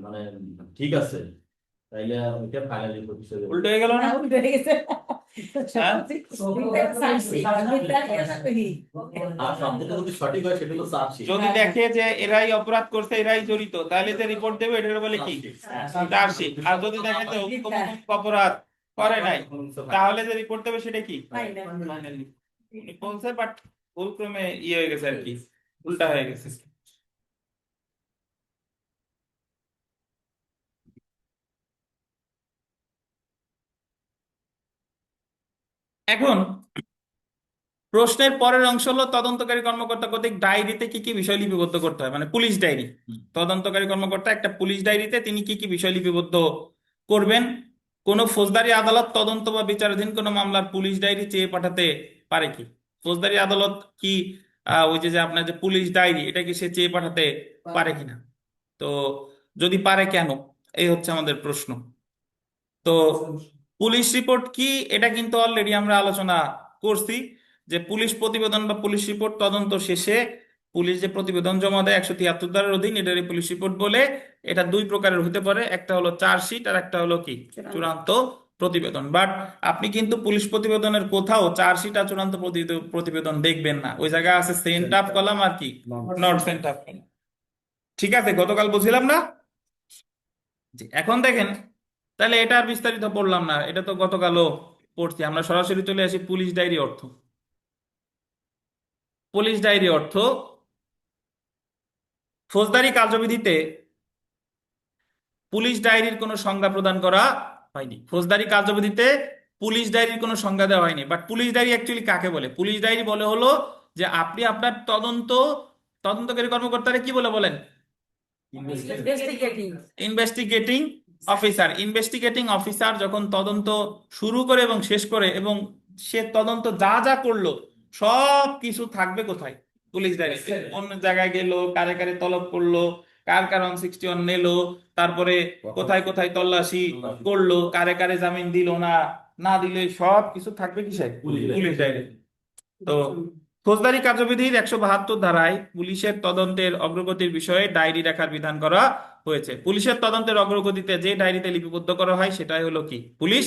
মানে ঠিক আছে, তাইলে ওইটা ফাইনাল রিপোর্ট হিসেবে। উল্টো হয়ে গেল না? না, উল্টো হয়ে গেছে। হ্যাঁ? আর সবথেকে যদি সঠিক হয় সেটা হলো চার্জশিট। যদি দেখে যে এরাই অপরাধ করছে, এরাই জড়িত, তাহলে যে রিপোর্ট দেবে এটার বলে কি? চার্জশিট। আর যদি দেখে যে অমুক অপরাধ করে নাই, তাহলে যে রিপোর্ট দেবে সেটা কি? ফাইনালি। উনি বলছে, বাট ভুলক্রমে ইয়ে হয়ে গেছে আর কি, উল্টা হয়ে গেছে। এখন প্রশ্নের পরের অংশ হলো তদন্তকারী কর্মকর্তা কর্তৃক ডায়েরিতে কি কি বিষয় লিপিবদ্ধ করতে হয়, মানে পুলিশ ডায়েরি। তদন্তকারী কর্মকর্তা একটা পুলিশ ডায়েরিতে তিনি কি কি বিষয় লিপিবদ্ধ করবেন, কোন ফৌজদারি আদালত তদন্ত বা বিচারাধীন কোনো মামলার পুলিশ ডায়েরি চেয়ে পাঠাতে পারে কি? ফৌজদারি আদালত কি ওই যে যে আপনার যে পুলিশ ডায়েরি, এটা কি সে চেয়ে পাঠাতে পারে কিনা? তো যদি পারে কেন, এই হচ্ছে আমাদের প্রশ্ন। তো পুলিশ রিপোর্ট কি, এটা কিন্তু অলরেডি আমরা আলোচনা করছি যে পুলিশ প্রতিবেদন বা পুলিশ রিপোর্ট তদন্ত শেষে পুলিশ যে প্রতিবেদন জমা দেয় 173 ধারার অধীন, এটারই পুলিশ রিপোর্ট বলে। এটা দুই প্রকারের হতে পারে, একটা হলো চার্জশিট আর একটা হলো কি চূড়ান্ত প্রতিবেদন। বাট আপনি কিন্তু পুলিশ প্রতিবেদনের কোথাও চার্জশিট আর চূড়ান্ত প্রতিবেদন দেখবেন না, ওই জায়গায় আছে সেন্ট আপ কলাম আর কি নট সেন্ট আপ কলাম। ঠিক আছে, গতকাল বুঝলাম না? জি, এখন দেখেন, তাহলে এটা আর বিস্তারিত পড়লাম না, এটা তো গতকালও পড়ছি। আমরা সরাসরি চলে আসি পুলিশ ডায়েরি অর্থ। পুলিশ ডায়েরি অর্থ ফৌজদারি কার্যবিধিতে পুলিশ ডায়েরির কোনো সংজ্ঞা প্রদান করা হয়নি। ফৌজদারি কার্যবিধিতে পুলিশ ডায়েরির কোনো সংজ্ঞা দেওয়া হয়নি। বাট পুলিশ ডায়েরি অ্যাকচুয়ালি কাকে বলে? পুলিশ ডায়েরি বলে হলো যে আপনি আপনার তদন্তকারী কর্মকর্তারে কি বলে বলেন? Investigating. Investigating officer. Investigating officer যখন তদন্ত শুরু করে এবং শেষ করে, এবং সে তদন্ত যা যা করলো সব কিছু থাকবে কোথায়? পুলিশ ডায়েরিতে। অন্য জায়গায় গেল, কারে কারে তলব করলো, কার কার 161 নিল, তারপরে কোথায় কোথায় তল্লাশি করলো, কারে কারে জামিন দিল না না দিলে, সব কিছু থাকবে কিসে? Police diary. তো ফৌজদারি কার্যবিধির 172 ধারায় পুলিশের তদন্তের অগ্রগতির বিষয়ে ডায়েরি রাখার বিধান করা হয়েছে। পুলিশের তদন্তের অগ্রগতিতে যে ডায়েরিতে লিপিবদ্ধ করা হয় সেটাই হলো কি পুলিশ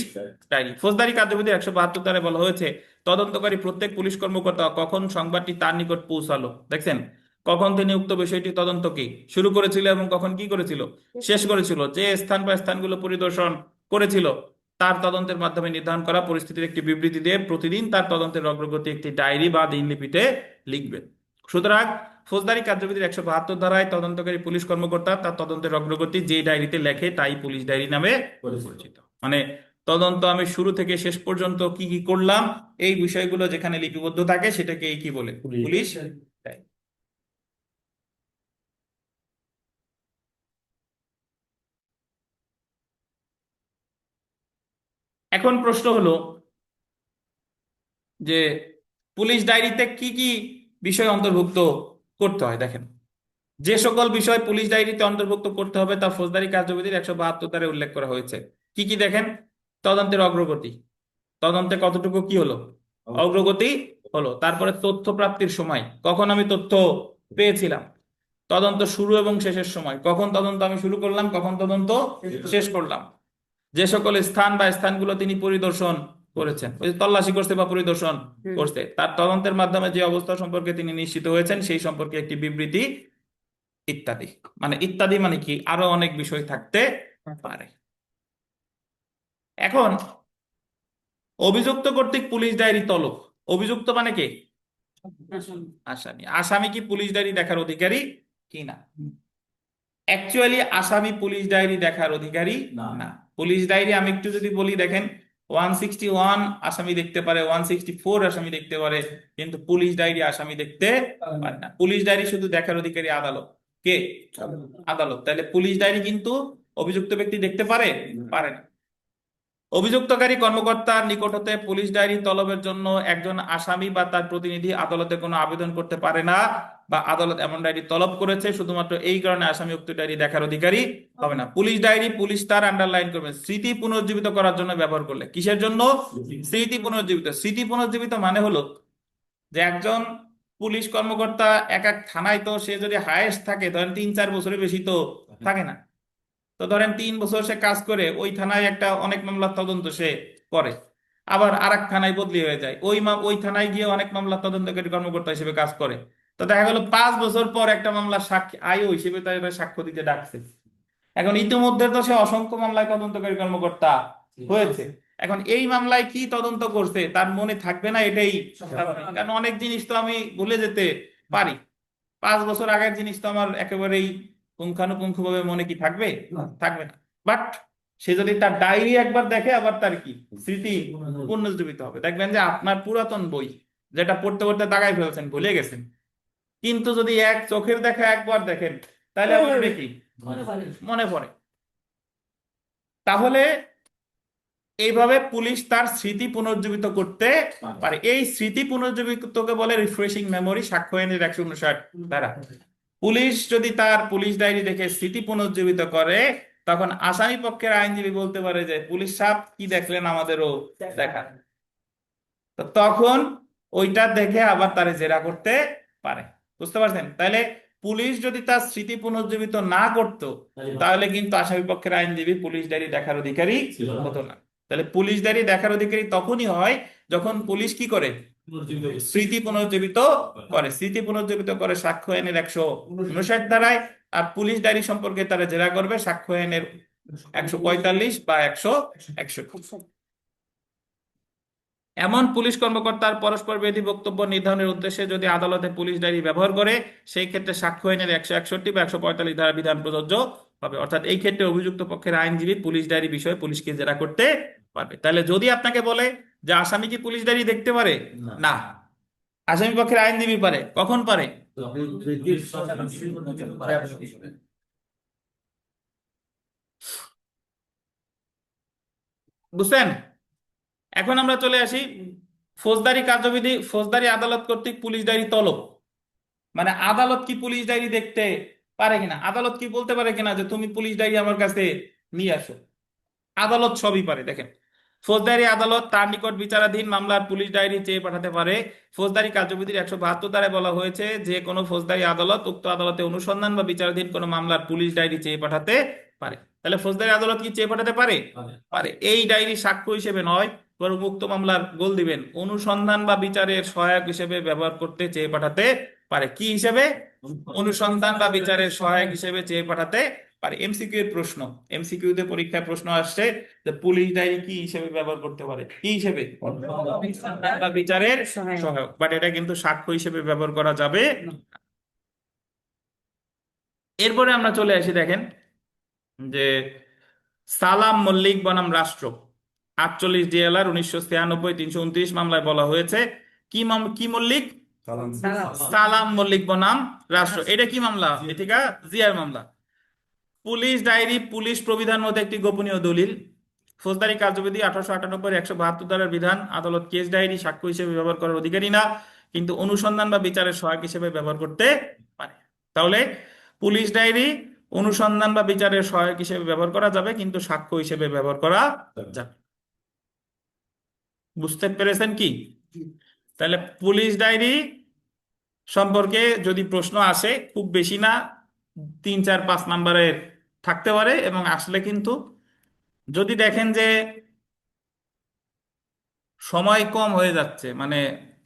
ডায়েরি। ফৌজদারি কার্যবিধির 172 ধারায় বলা হয়েছে তদন্তকারী প্রত্যেক পুলিশ কর্মকর্তা কখন সংবাদটি তার নিকট পৌঁছালো, দেখছেন, কখন তিনি উক্ত বিষয়টি তদন্ত কি শুরু করেছিল এবং কখন কি করেছিল, শেষ করেছিল, যে স্থান বা স্থানগুলো পরিদর্শন করেছিল, তার তদন্তের মাধ্যমে নির্ধারণ করা পরিস্থিতির একটি বিবৃতি দিয়ে প্রতিদিন তার তদন্তের অগ্রগতি একটি ডায়েরি বা দিনলিপিতে লিখবে। সুতরাং ফৌজদারি কার্যবিধির 172 ধারায় তদন্তকারী পুলিশ কর্মকর্তা তার তদন্তের অগ্রগতি যে ডায়েরিতে লেখে তাই পুলিশ ডায়েরি নামে পরিচিত। মানে তদন্ত আমি শুরু থেকে শেষ পর্যন্ত কি কি করলাম, এই বিষয়গুলো যেখানে লিপিবদ্ধ থাকে সেটাকে কি বলে? Police diary. এখন প্রশ্ন হলো যে পুলিশ ডায়েরিতে কি কি বিষয় অন্তর্ভুক্ত করতে হয়। দেখেন, যে সকল বিষয় পুলিশ ডায়েরিতে অন্তর্ভুক্ত করতে হবে তা ফৌজদারি কার্যবিধির 172 ধারায় উল্লেখ করা হয়েছে। কি কি দেখেন? তদন্তের অগ্রগতি, তদন্তে কতটুকু কি হলো, অগ্রগতি হলো। তারপরে তথ্য প্রাপ্তির সময়, কখন আমি তথ্য পেয়েছিলাম। তদন্ত শুরু এবং শেষের সময়, কখন তদন্ত আমি শুরু করলাম, কখন তদন্ত শেষ করলাম। যে সকল স্থান বা স্থানগুলো তিনি পরিদর্শন করেছেন, ওই যে তল্লাশি করছে বা পরিদর্শন করছে, তার তদন্তের মাধ্যমে যে অবস্থা সম্পর্কে তিনি নিশ্চিত হয়েছেন সেই সম্পর্কে একটি বিবৃতি, ইত্যাদি। মানে ইত্যাদি মানে কি, আরো অনেক বিষয় থাকতে পারে। এখন অভিযুক্ত কর্তৃক পুলিশ ডায়েরি তলব। অভিযুক্ত মানে কে? আসামি। আসামি কি পুলিশ ডায়েরি দেখার অধিকারী কি না? অ্যাকচুয়ালি আসামি পুলিশ ডায়েরি দেখার অধিকারী না। পুলিশ ডায়েরি আমি একটু যদি বলি, দেখেন 161 আসামি দেখতে পারে, 164 আসামি দেখতে পারে, কিন্তু পুলিশ ডায়েরি আসামি দেখতে পারে না। পুলিশ ডায়েরি শুধু দেখার অধিকারী আদালত। কে? আদালত। তাহলে পুলিশ ডায়েরি কিন্তু অভিযুক্ত ব্যক্তি দেখতে পারে পারে না। অভিযুক্তকারী কর্মকর্তার নিকট হতে পুলিশ ডায়েরি তলবের জন্য একজন আসামি বা তার প্রতিনিধি আদালতে কোনো আবেদন করতে পারে না, বা আদালত এমন ডায়েরি তলব করেছে শুধুমাত্র এই কারণে আসামি উক্ত ডায়েরি দেখার অধিকারী হবে না। পুলিশ ডায়েরি পুলিশ তার আন্ডারলাইন করবে স্মৃতি পুনর্জীবিত করার জন্য ব্যবহার করলে। কিসের জন্য? স্মৃতি পুনর্জীবিত। স্মৃতি পুনর্জীবিত মানে হলো যে একজন পুলিশ কর্মকর্তা এক এক থানায়, তো সে যদি হায়েস্ট থাকে ধরেন 3-4 বছরের বেশি তো থাকে না। তো ধরেন 3 বছর সে কাজ করে ওই থানায় একটা অনেক মামলার তদন্ত সে করে, আবার আরেক থানায় বদলি হয়ে যায়, ওই থানায় গিয়ে অনেক মামলার তদন্তকারী কর্মকর্তা হিসেবে কাজ করে। তো দেখা গেল 5 বছর পর একটা মামলার সাক্ষী আইও হিসেবে তার সাক্ষ্য দিতে ডাকছে। এখন ইতিমধ্যে তো সে অসংখ্য মামলায় তদন্তকারী কর্মকর্তা হয়েছে। এখন এই মামলায় কি তদন্ত করছে তার মনে থাকবে না, এটাই স্বাভাবিক। কারণ অনেক জিনিস তো আমি ভুলে যেতে পারি। 5 বছর আগের জিনিস তো আমার একেবারেই পুঙ্খানুপুঙ্খ ভাবে মনে কি থাকবে? থাকবে না। বাট সে যদি তার ডায়েরি একবার দেখে, আবার তার কি স্মৃতি পুনর্জীবিত হবে। দেখবেন যে আপনার পুরাতন বই যেটা পড়তে পড়তে দাগায় ফেলছেন, ভুলে গেছেন, কিন্তু যদি এক চোখের দেখা একবার দেখেন তাহলে আবার কি মনে পড়ে। তাহলে এইভাবে পুলিশ তার স্মৃতি পুনর্জীবিত করতে পারে। এই স্মৃতি পুনর্জীবিতকে বলে রিফ্রেশিং মেমোরি, সাক্ষ্য আইনের 159 ধারা। পুলিশ যদি তার পুলিশ ডায়েরি দেখে স্মৃতি পুনর্জীবিত করে, তখন আসামি পক্ষের আইনজীবী বলতে পারে যে পুলিশ সাহেব কি দেখলেন আমাদেরও দেখা। তো তখন ওইটা দেখে আবার তারে জেরা করতে পারে। বুঝতে পারছেন? তাহলে পুলিশ যদি তার স্মৃতি পুনর্জীবিত না করতো, তাহলে কিন্তু আসামি পক্ষের আইনজীবী পুলিশ ডায়েরি দেখার অধিকারী হতো না। তাহলে পুলিশ ডায়েরি দেখার অধিকারী তখনই হয় যখন পুলিশ কি করে, স্মৃতি পুনর্জীবিত করে। স্মৃতি পুনর্জীবিত করে সাক্ষ্য আইনের 159 ধারায়। আর পুলিশ ডায়েরি সম্পর্কে তারা জেরা করবে সাক্ষ্য আইনের 145 বা 161। এমন পুলিশ কর্মকর্তার পরস্পর বিরোধী বক্তব্য নির্ধারণের উদ্দেশ্যে যদি আদালতে পুলিশ ডায়েরি ব্যবহার করে, সেই ক্ষেত্রে সাক্ষ্য আইনের 161 বা 145 ধারা বিধান প্রযোজ্য হবে। অর্থাৎ এই ক্ষেত্রে অভিযুক্ত পক্ষের আইনজীবী পুলিশ ডায়েরি বিষয়ে পুলিশকে জেরা করতে পারবে। তাহলে যদি আপনাকে বলে যে আসামি কি পুলিশ ডায়েরি দেখতে পারে, না, আসামি পক্ষের আইনজীবী পারে। কখন পারে? বুঝছেন? এখন আমরা চলে আসি ফৌজদারি কার্যবিধি, ফৌজদারি আদালত কর্তৃক পুলিশ ডায়েরি তলব। মানে আদালত কি পুলিশ ডায়েরি দেখতে পারে কিনা, আদালত কি বলতে পারে কিনা যে তুমি পুলিশ ডায়েরি আমার কাছে নিয়ে আসো। আদালত সবই পারে। দেখেন, ফৌজদারি আদালত তার নিকট বিচারাধীন মামলার পুলিশ ডায়েরি চেয়ে পাঠাতে পারে। ফৌজদারি কার্যবিধির 172 ধারায় বলা হয়েছে যে কোনো ফৌজদারি আদালত উক্ত আদালতে অনুসন্ধান বা বিচারাধীন কোনো মামলার পুলিশ ডায়েরি চেয়ে পাঠাতে পারে। তাহলে ফৌজদারি আদালত কি চেয়ে পাঠাতে পারে? পারে। এই ডায়েরি সাক্ষ্য হিসেবে নয়, বরং উক্ত মামলার গোল দিবেন অনুসন্ধান বা বিচারের সহায়ক হিসেবে ব্যবহার করতে চেয়ে পাঠাতে পারে। কি হিসেবে? অনুসন্ধান বা বিচারের সহায়ক হিসেবে চেয়ে পাঠাতে পারে। এমসিকিউ এর প্রশ্ন, এমসিকিউ তে পরীক্ষায় প্রশ্ন আসছে যে পুলিশ ডায়েরি কি হিসেবে ব্যবহার করতে পারে, কি হিসেবে? অনুসন্ধান বা বিচারের সহায়ক। বাট এটা কিন্তু সাক্ষ্য হিসেবে ব্যবহার করা যাবে না। এরপরে আমরা চলে আসি, দেখেন যে সালাম মল্লিক বনাম রাষ্ট্র 48 ডিএলআর 1996 329 মামলায় বলা হয়েছে কি কি মল্লিক? সালাম মল্লিক বনাম রাষ্ট্র। এটা কি মামলা? এটা জিয়ার মামলা। পুলিশ ডায়েরি পুলিশ প্রবিধান মধ্যে একটি গোপনীয় দলিল। ফৌজদারি কার্যবিধি 1898 172 ধারার বিধান, আদালত কেস ডায়েরি সাক্ষ্য হিসেবে ব্যবহার করার অধিকারী না, কিন্তু অনুসন্ধান বা বিচারের সহায়ক হিসেবে ব্যবহার করতে পারে। তাহলে পুলিশ ডায়েরি অনুসন্ধান বা বিচারের সহায়ক হিসেবে ব্যবহার করা যাবে, কিন্তু সাক্ষ্য হিসেবে ব্যবহার করা যাবে। বুঝতে পেরেছেন কি? তাহলে পুলিশ ডায়েরি সম্পর্কে যদি প্রশ্ন আসে, খুব বেশি না, 3, 4, 5 নাম্বারের থাকতে পারে। এবং আসলে কিন্তু যদি দেখেন যে সময় কম হয়ে যাচ্ছে, মানে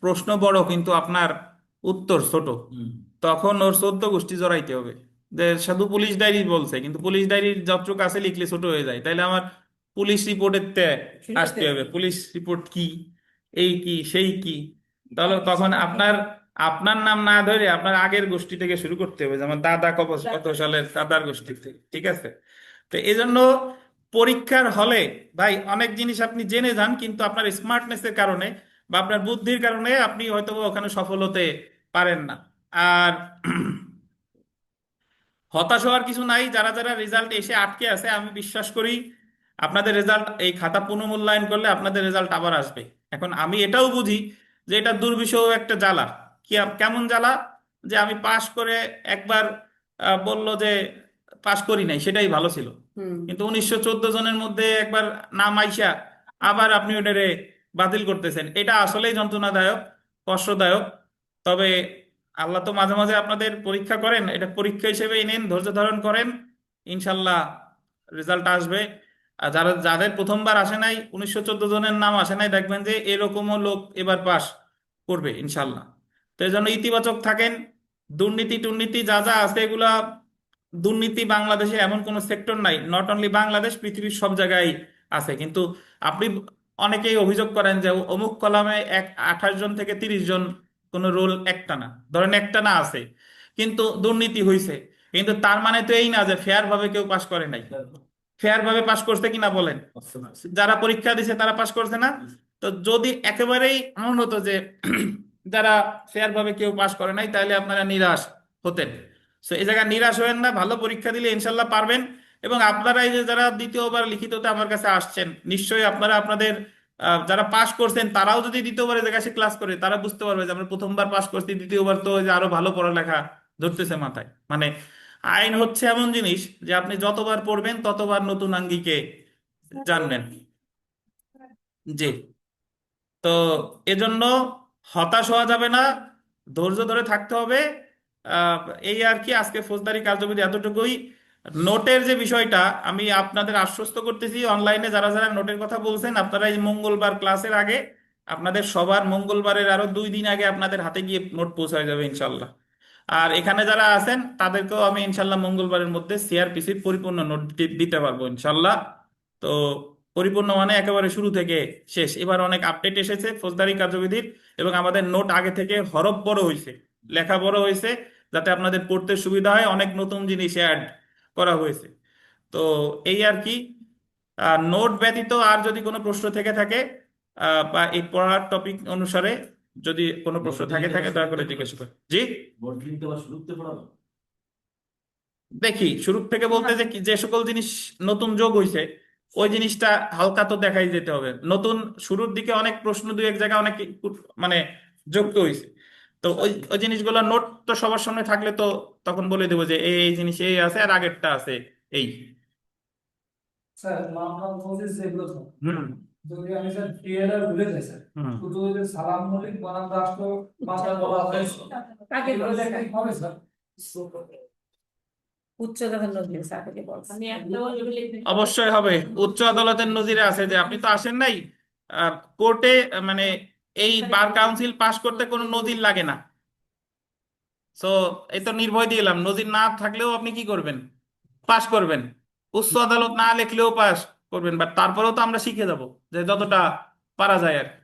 প্রশ্ন বড় কিন্তু আপনার উত্তর ছোট, তখন ওর 14 গোষ্ঠী জড়াইতে হবে। যে শুধু পুলিশ ডায়েরি বলছে, কিন্তু পুলিশ ডায়েরির যতটুকু আছে লিখলে ছোট হয়ে যায়, তাইলে আমার পুলিশ রিপোর্টের আসতে হবে। পুলিশ রিপোর্ট কি, এই কি, সেই কি। তাহলে তখন আপনার আপনার নাম না ধরে আপনার আগের গোষ্ঠী থেকে শুরু করতে হবে, যেমন দাদা কত সালের দাদার গোষ্ঠী থেকে। ঠিক আছে? তো এই জন্য পরীক্ষার হলে ভাই অনেক জিনিস আপনি জেনে যান, কিন্তু আপনার স্মার্টনেসের কারণে বা আপনার বুদ্ধির কারণে আপনি হয়তো ওখানে সফল হতে পারেন না। আর হতাশ হওয়ার কিছু নাই। যারা যারা রেজাল্ট এসে আটকে আছে, আমি বিশ্বাস করি আপনাদের রেজাল্ট, এই খাতা পুনর্মূল্যায়ন করলে আপনাদের রেজাল্ট আবার আসবে। এখন আমি এটাও বুঝি যে এটা দুর্বিষহ একটা জ্বালা। কি কেমন জ্বালা? যে আমি পাশ করে একবার বললো যে পাশ করি নাই, সেটাই ভালো ছিল, কিন্তু 1914 জনের মধ্যে একবার নাম আইসা আবার আপনি ওটারে বাতিল করতেছেন। এটা আসলেই যন্ত্রণাদায়ক, কষ্টদায়ক। তবে আল্লাহ তো মাঝে মাঝে আপনাদের পরীক্ষা করেন, এটা পরীক্ষা হিসেবেই নেন, ধৈর্য ধারণ করেন, ইনশাল্লাহ রেজাল্ট আসবে। আর যাদের প্রথমবার আসে নাই, 1914 জনের নাম আসে নাই, দেখবেন যে এরকমও লোক এবার পাস করবে ইনশাল্লাহ। তো এই জন্য ইতিবাচক থাকেন। দুর্নীতি টুর্নীতি যা যা আছে এগুলা, দুর্নীতি বাংলাদেশে এমন কোন সেক্টর নাই, নট অনলি বাংলাদেশ, পৃথিবীর সব জায়গায় আছে। কিন্তু আপনি অনেকেই অভিযোগ করেন যে অমুক কলামে 28 জন থেকে 30 জন কোন রোল একটানা, ধরেন একটানা আছে, কিন্তু দুর্নীতি হয়েছে। কিন্তু তার মানে তো এই না যে ফেয়ার ভাবে কেউ পাশ করে নাই। ফেয়ার ভাবে পাশ করছে কিনা বলেন? যারা পরীক্ষা দিছে তারা পাশ করছে না? তো যদি একেবারেই এমন হতো যে যারা ফেয়ার ভাবে কেউ পাশ করে নাই, তাহলে আপনারা নিরাশ হতেন। তো এই জায়গায় নিরাশ হবেন না, ভালো পরীক্ষা দিলে ইনশাল্লাহ পারবেন। এবং আপনারা এই যে যারা দ্বিতীয়বার লিখিততে আমার কাছে আসছেন, নিশ্চয়ই আপনারা আপনাদের যারা পাশ করছেন তারাও যদি দ্বিতীয়বার এই জায়গায় এসে ক্লাস করে, তারা বুঝতে পারবে যে আমরা প্রথমবার পাশ করছি, দ্বিতীয়বার তো ওই যে আরো ভালো পড়ালেখা ধরতেছে মাথায়। মানে আইন হচ্ছে এমন জিনিস যে আপনি যতবার পড়বেন ততবার নতুন আঙ্গিকে জানবেন। জি। তো এজন্য হতাশ হওয়া যাবে না, ধৈর্য ধরে থাকতে হবে। আহ, এই আর কি, আজকে ফৌজদারি কার্যবিধি এতটুকুই। নোটের যে বিষয়টা আমি আপনাদের আশ্বস্ত করতেছি, অনলাইনে যারা যারা নোটের কথা বলছেন, আপনারা এই মঙ্গলবার ক্লাসের আগে, আপনাদের সবার মঙ্গলবারের আরো 2 দিন আগে আপনাদের হাতে গিয়ে নোট পৌঁছায় যাবে ইনশাল্লাহ। আর এখানে যারা আছেন তাদেরকেও আমি ইনশাল্লাহ মঙ্গলবারের মধ্যে সিআরপিসির পরিপূর্ণ নোট দিতে পারবো ইনশাল্লাহ। তো পরিপূর্ণ মানে একেবারে শুরু থেকে শেষ। এবার অনেক আপডেট এসেছে ফৌজদারি কার্যবিধির, এবং আমাদের নোট আগে থেকে হরফ বড় হয়েছে, লেখা বড় হয়েছে, যাতে আপনাদের পড়তে সুবিধা হয়। অনেক নতুন জিনিস অ্যাড করা হয়েছে। তো এই আর কি। নোট ব্যতীত আর যদি কোনো প্রশ্ন থেকে থাকে, বা এই পড়ার টপিক অনুসারে যদি কোনো প্রশ্ন থাকে থাকে দয়া করে জিজ্ঞেস করুন। জি। বোর্ড লিখতে বা শুরুতে পড়াবো? দেখি শুরু থেকে বলতে যে যে সকল জিনিস নতুন যোগ হয়েছে ওই জিনিসটা হালকা তো দেখাই যেতে হবে। নতুন শুরুর দিকে অনেক প্রশ্ন দুই এক জায়গায় অনেক মানে যুক্ত হয়েছে, তো ওই ওই জিনিসগুলো নোট তো সবার সামনে থাকলে তো তখন বলে দেবো যে এই এই জিনিস এই আছে আর আগেরটা আছে এই। স্যার মামলা নোটিশ যেগুলো থাকে, হুম। যদি আমি স্যার ক্লিয়ার ভুলে যাই স্যার, হুম। শুধু ওই যে সালাম মল্লিক বনাম রাষ্ট্র মামলা বলা হয়েছে, কাকে এগুলো বলছে? দেখাই হবে স্যার? উচ্চ আদালত নজরুল স্যারকে বলছে। আমি একটাও লিখতে অবশ্যই হবে। উচ্চ আদালতের নজিরে আছে যে আপনি তো আসেন নাই কোর্টে, মানে এই বার কাউন্সিল পাশ করতে কোনো নজির লাগে না। সো এই তো নির্ভয় দিলাম, নজির না থাকলেও আপনি কি করবেন, পাশ করবেন। উচ্চ আদালত না লিখলেও পাশ করবেন, বাট তারপরেও তো আমরা শিখে যাব যে যতটা পারা যায় আর কি।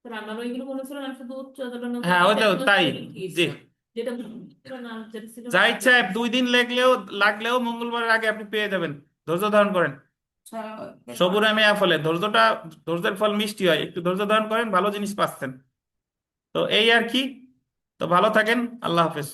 স্যার, আমার ওইগুলো মনে ছিল না, শুধু উচ্চ আদালত হ্যাঁ ওইটাও তাই। জি। যেটা ছিল না, যেটা ছিল যা না। ইচ্ছা 2 দিন লাগলেও মঙ্গলবারের আগে আপনি পেয়ে যাবেন। ধৈর্য ধারণ করেন। সবুরে মেয়া ফলে ধৈর্যের ফল মিষ্টি হয়, একটু ধৈর্য ধারণ করেন, ভালো জিনিস পাচ্ছেন। তো এই আর কি। তো ভালো থাকেন, আল্লাহ হাফেজ।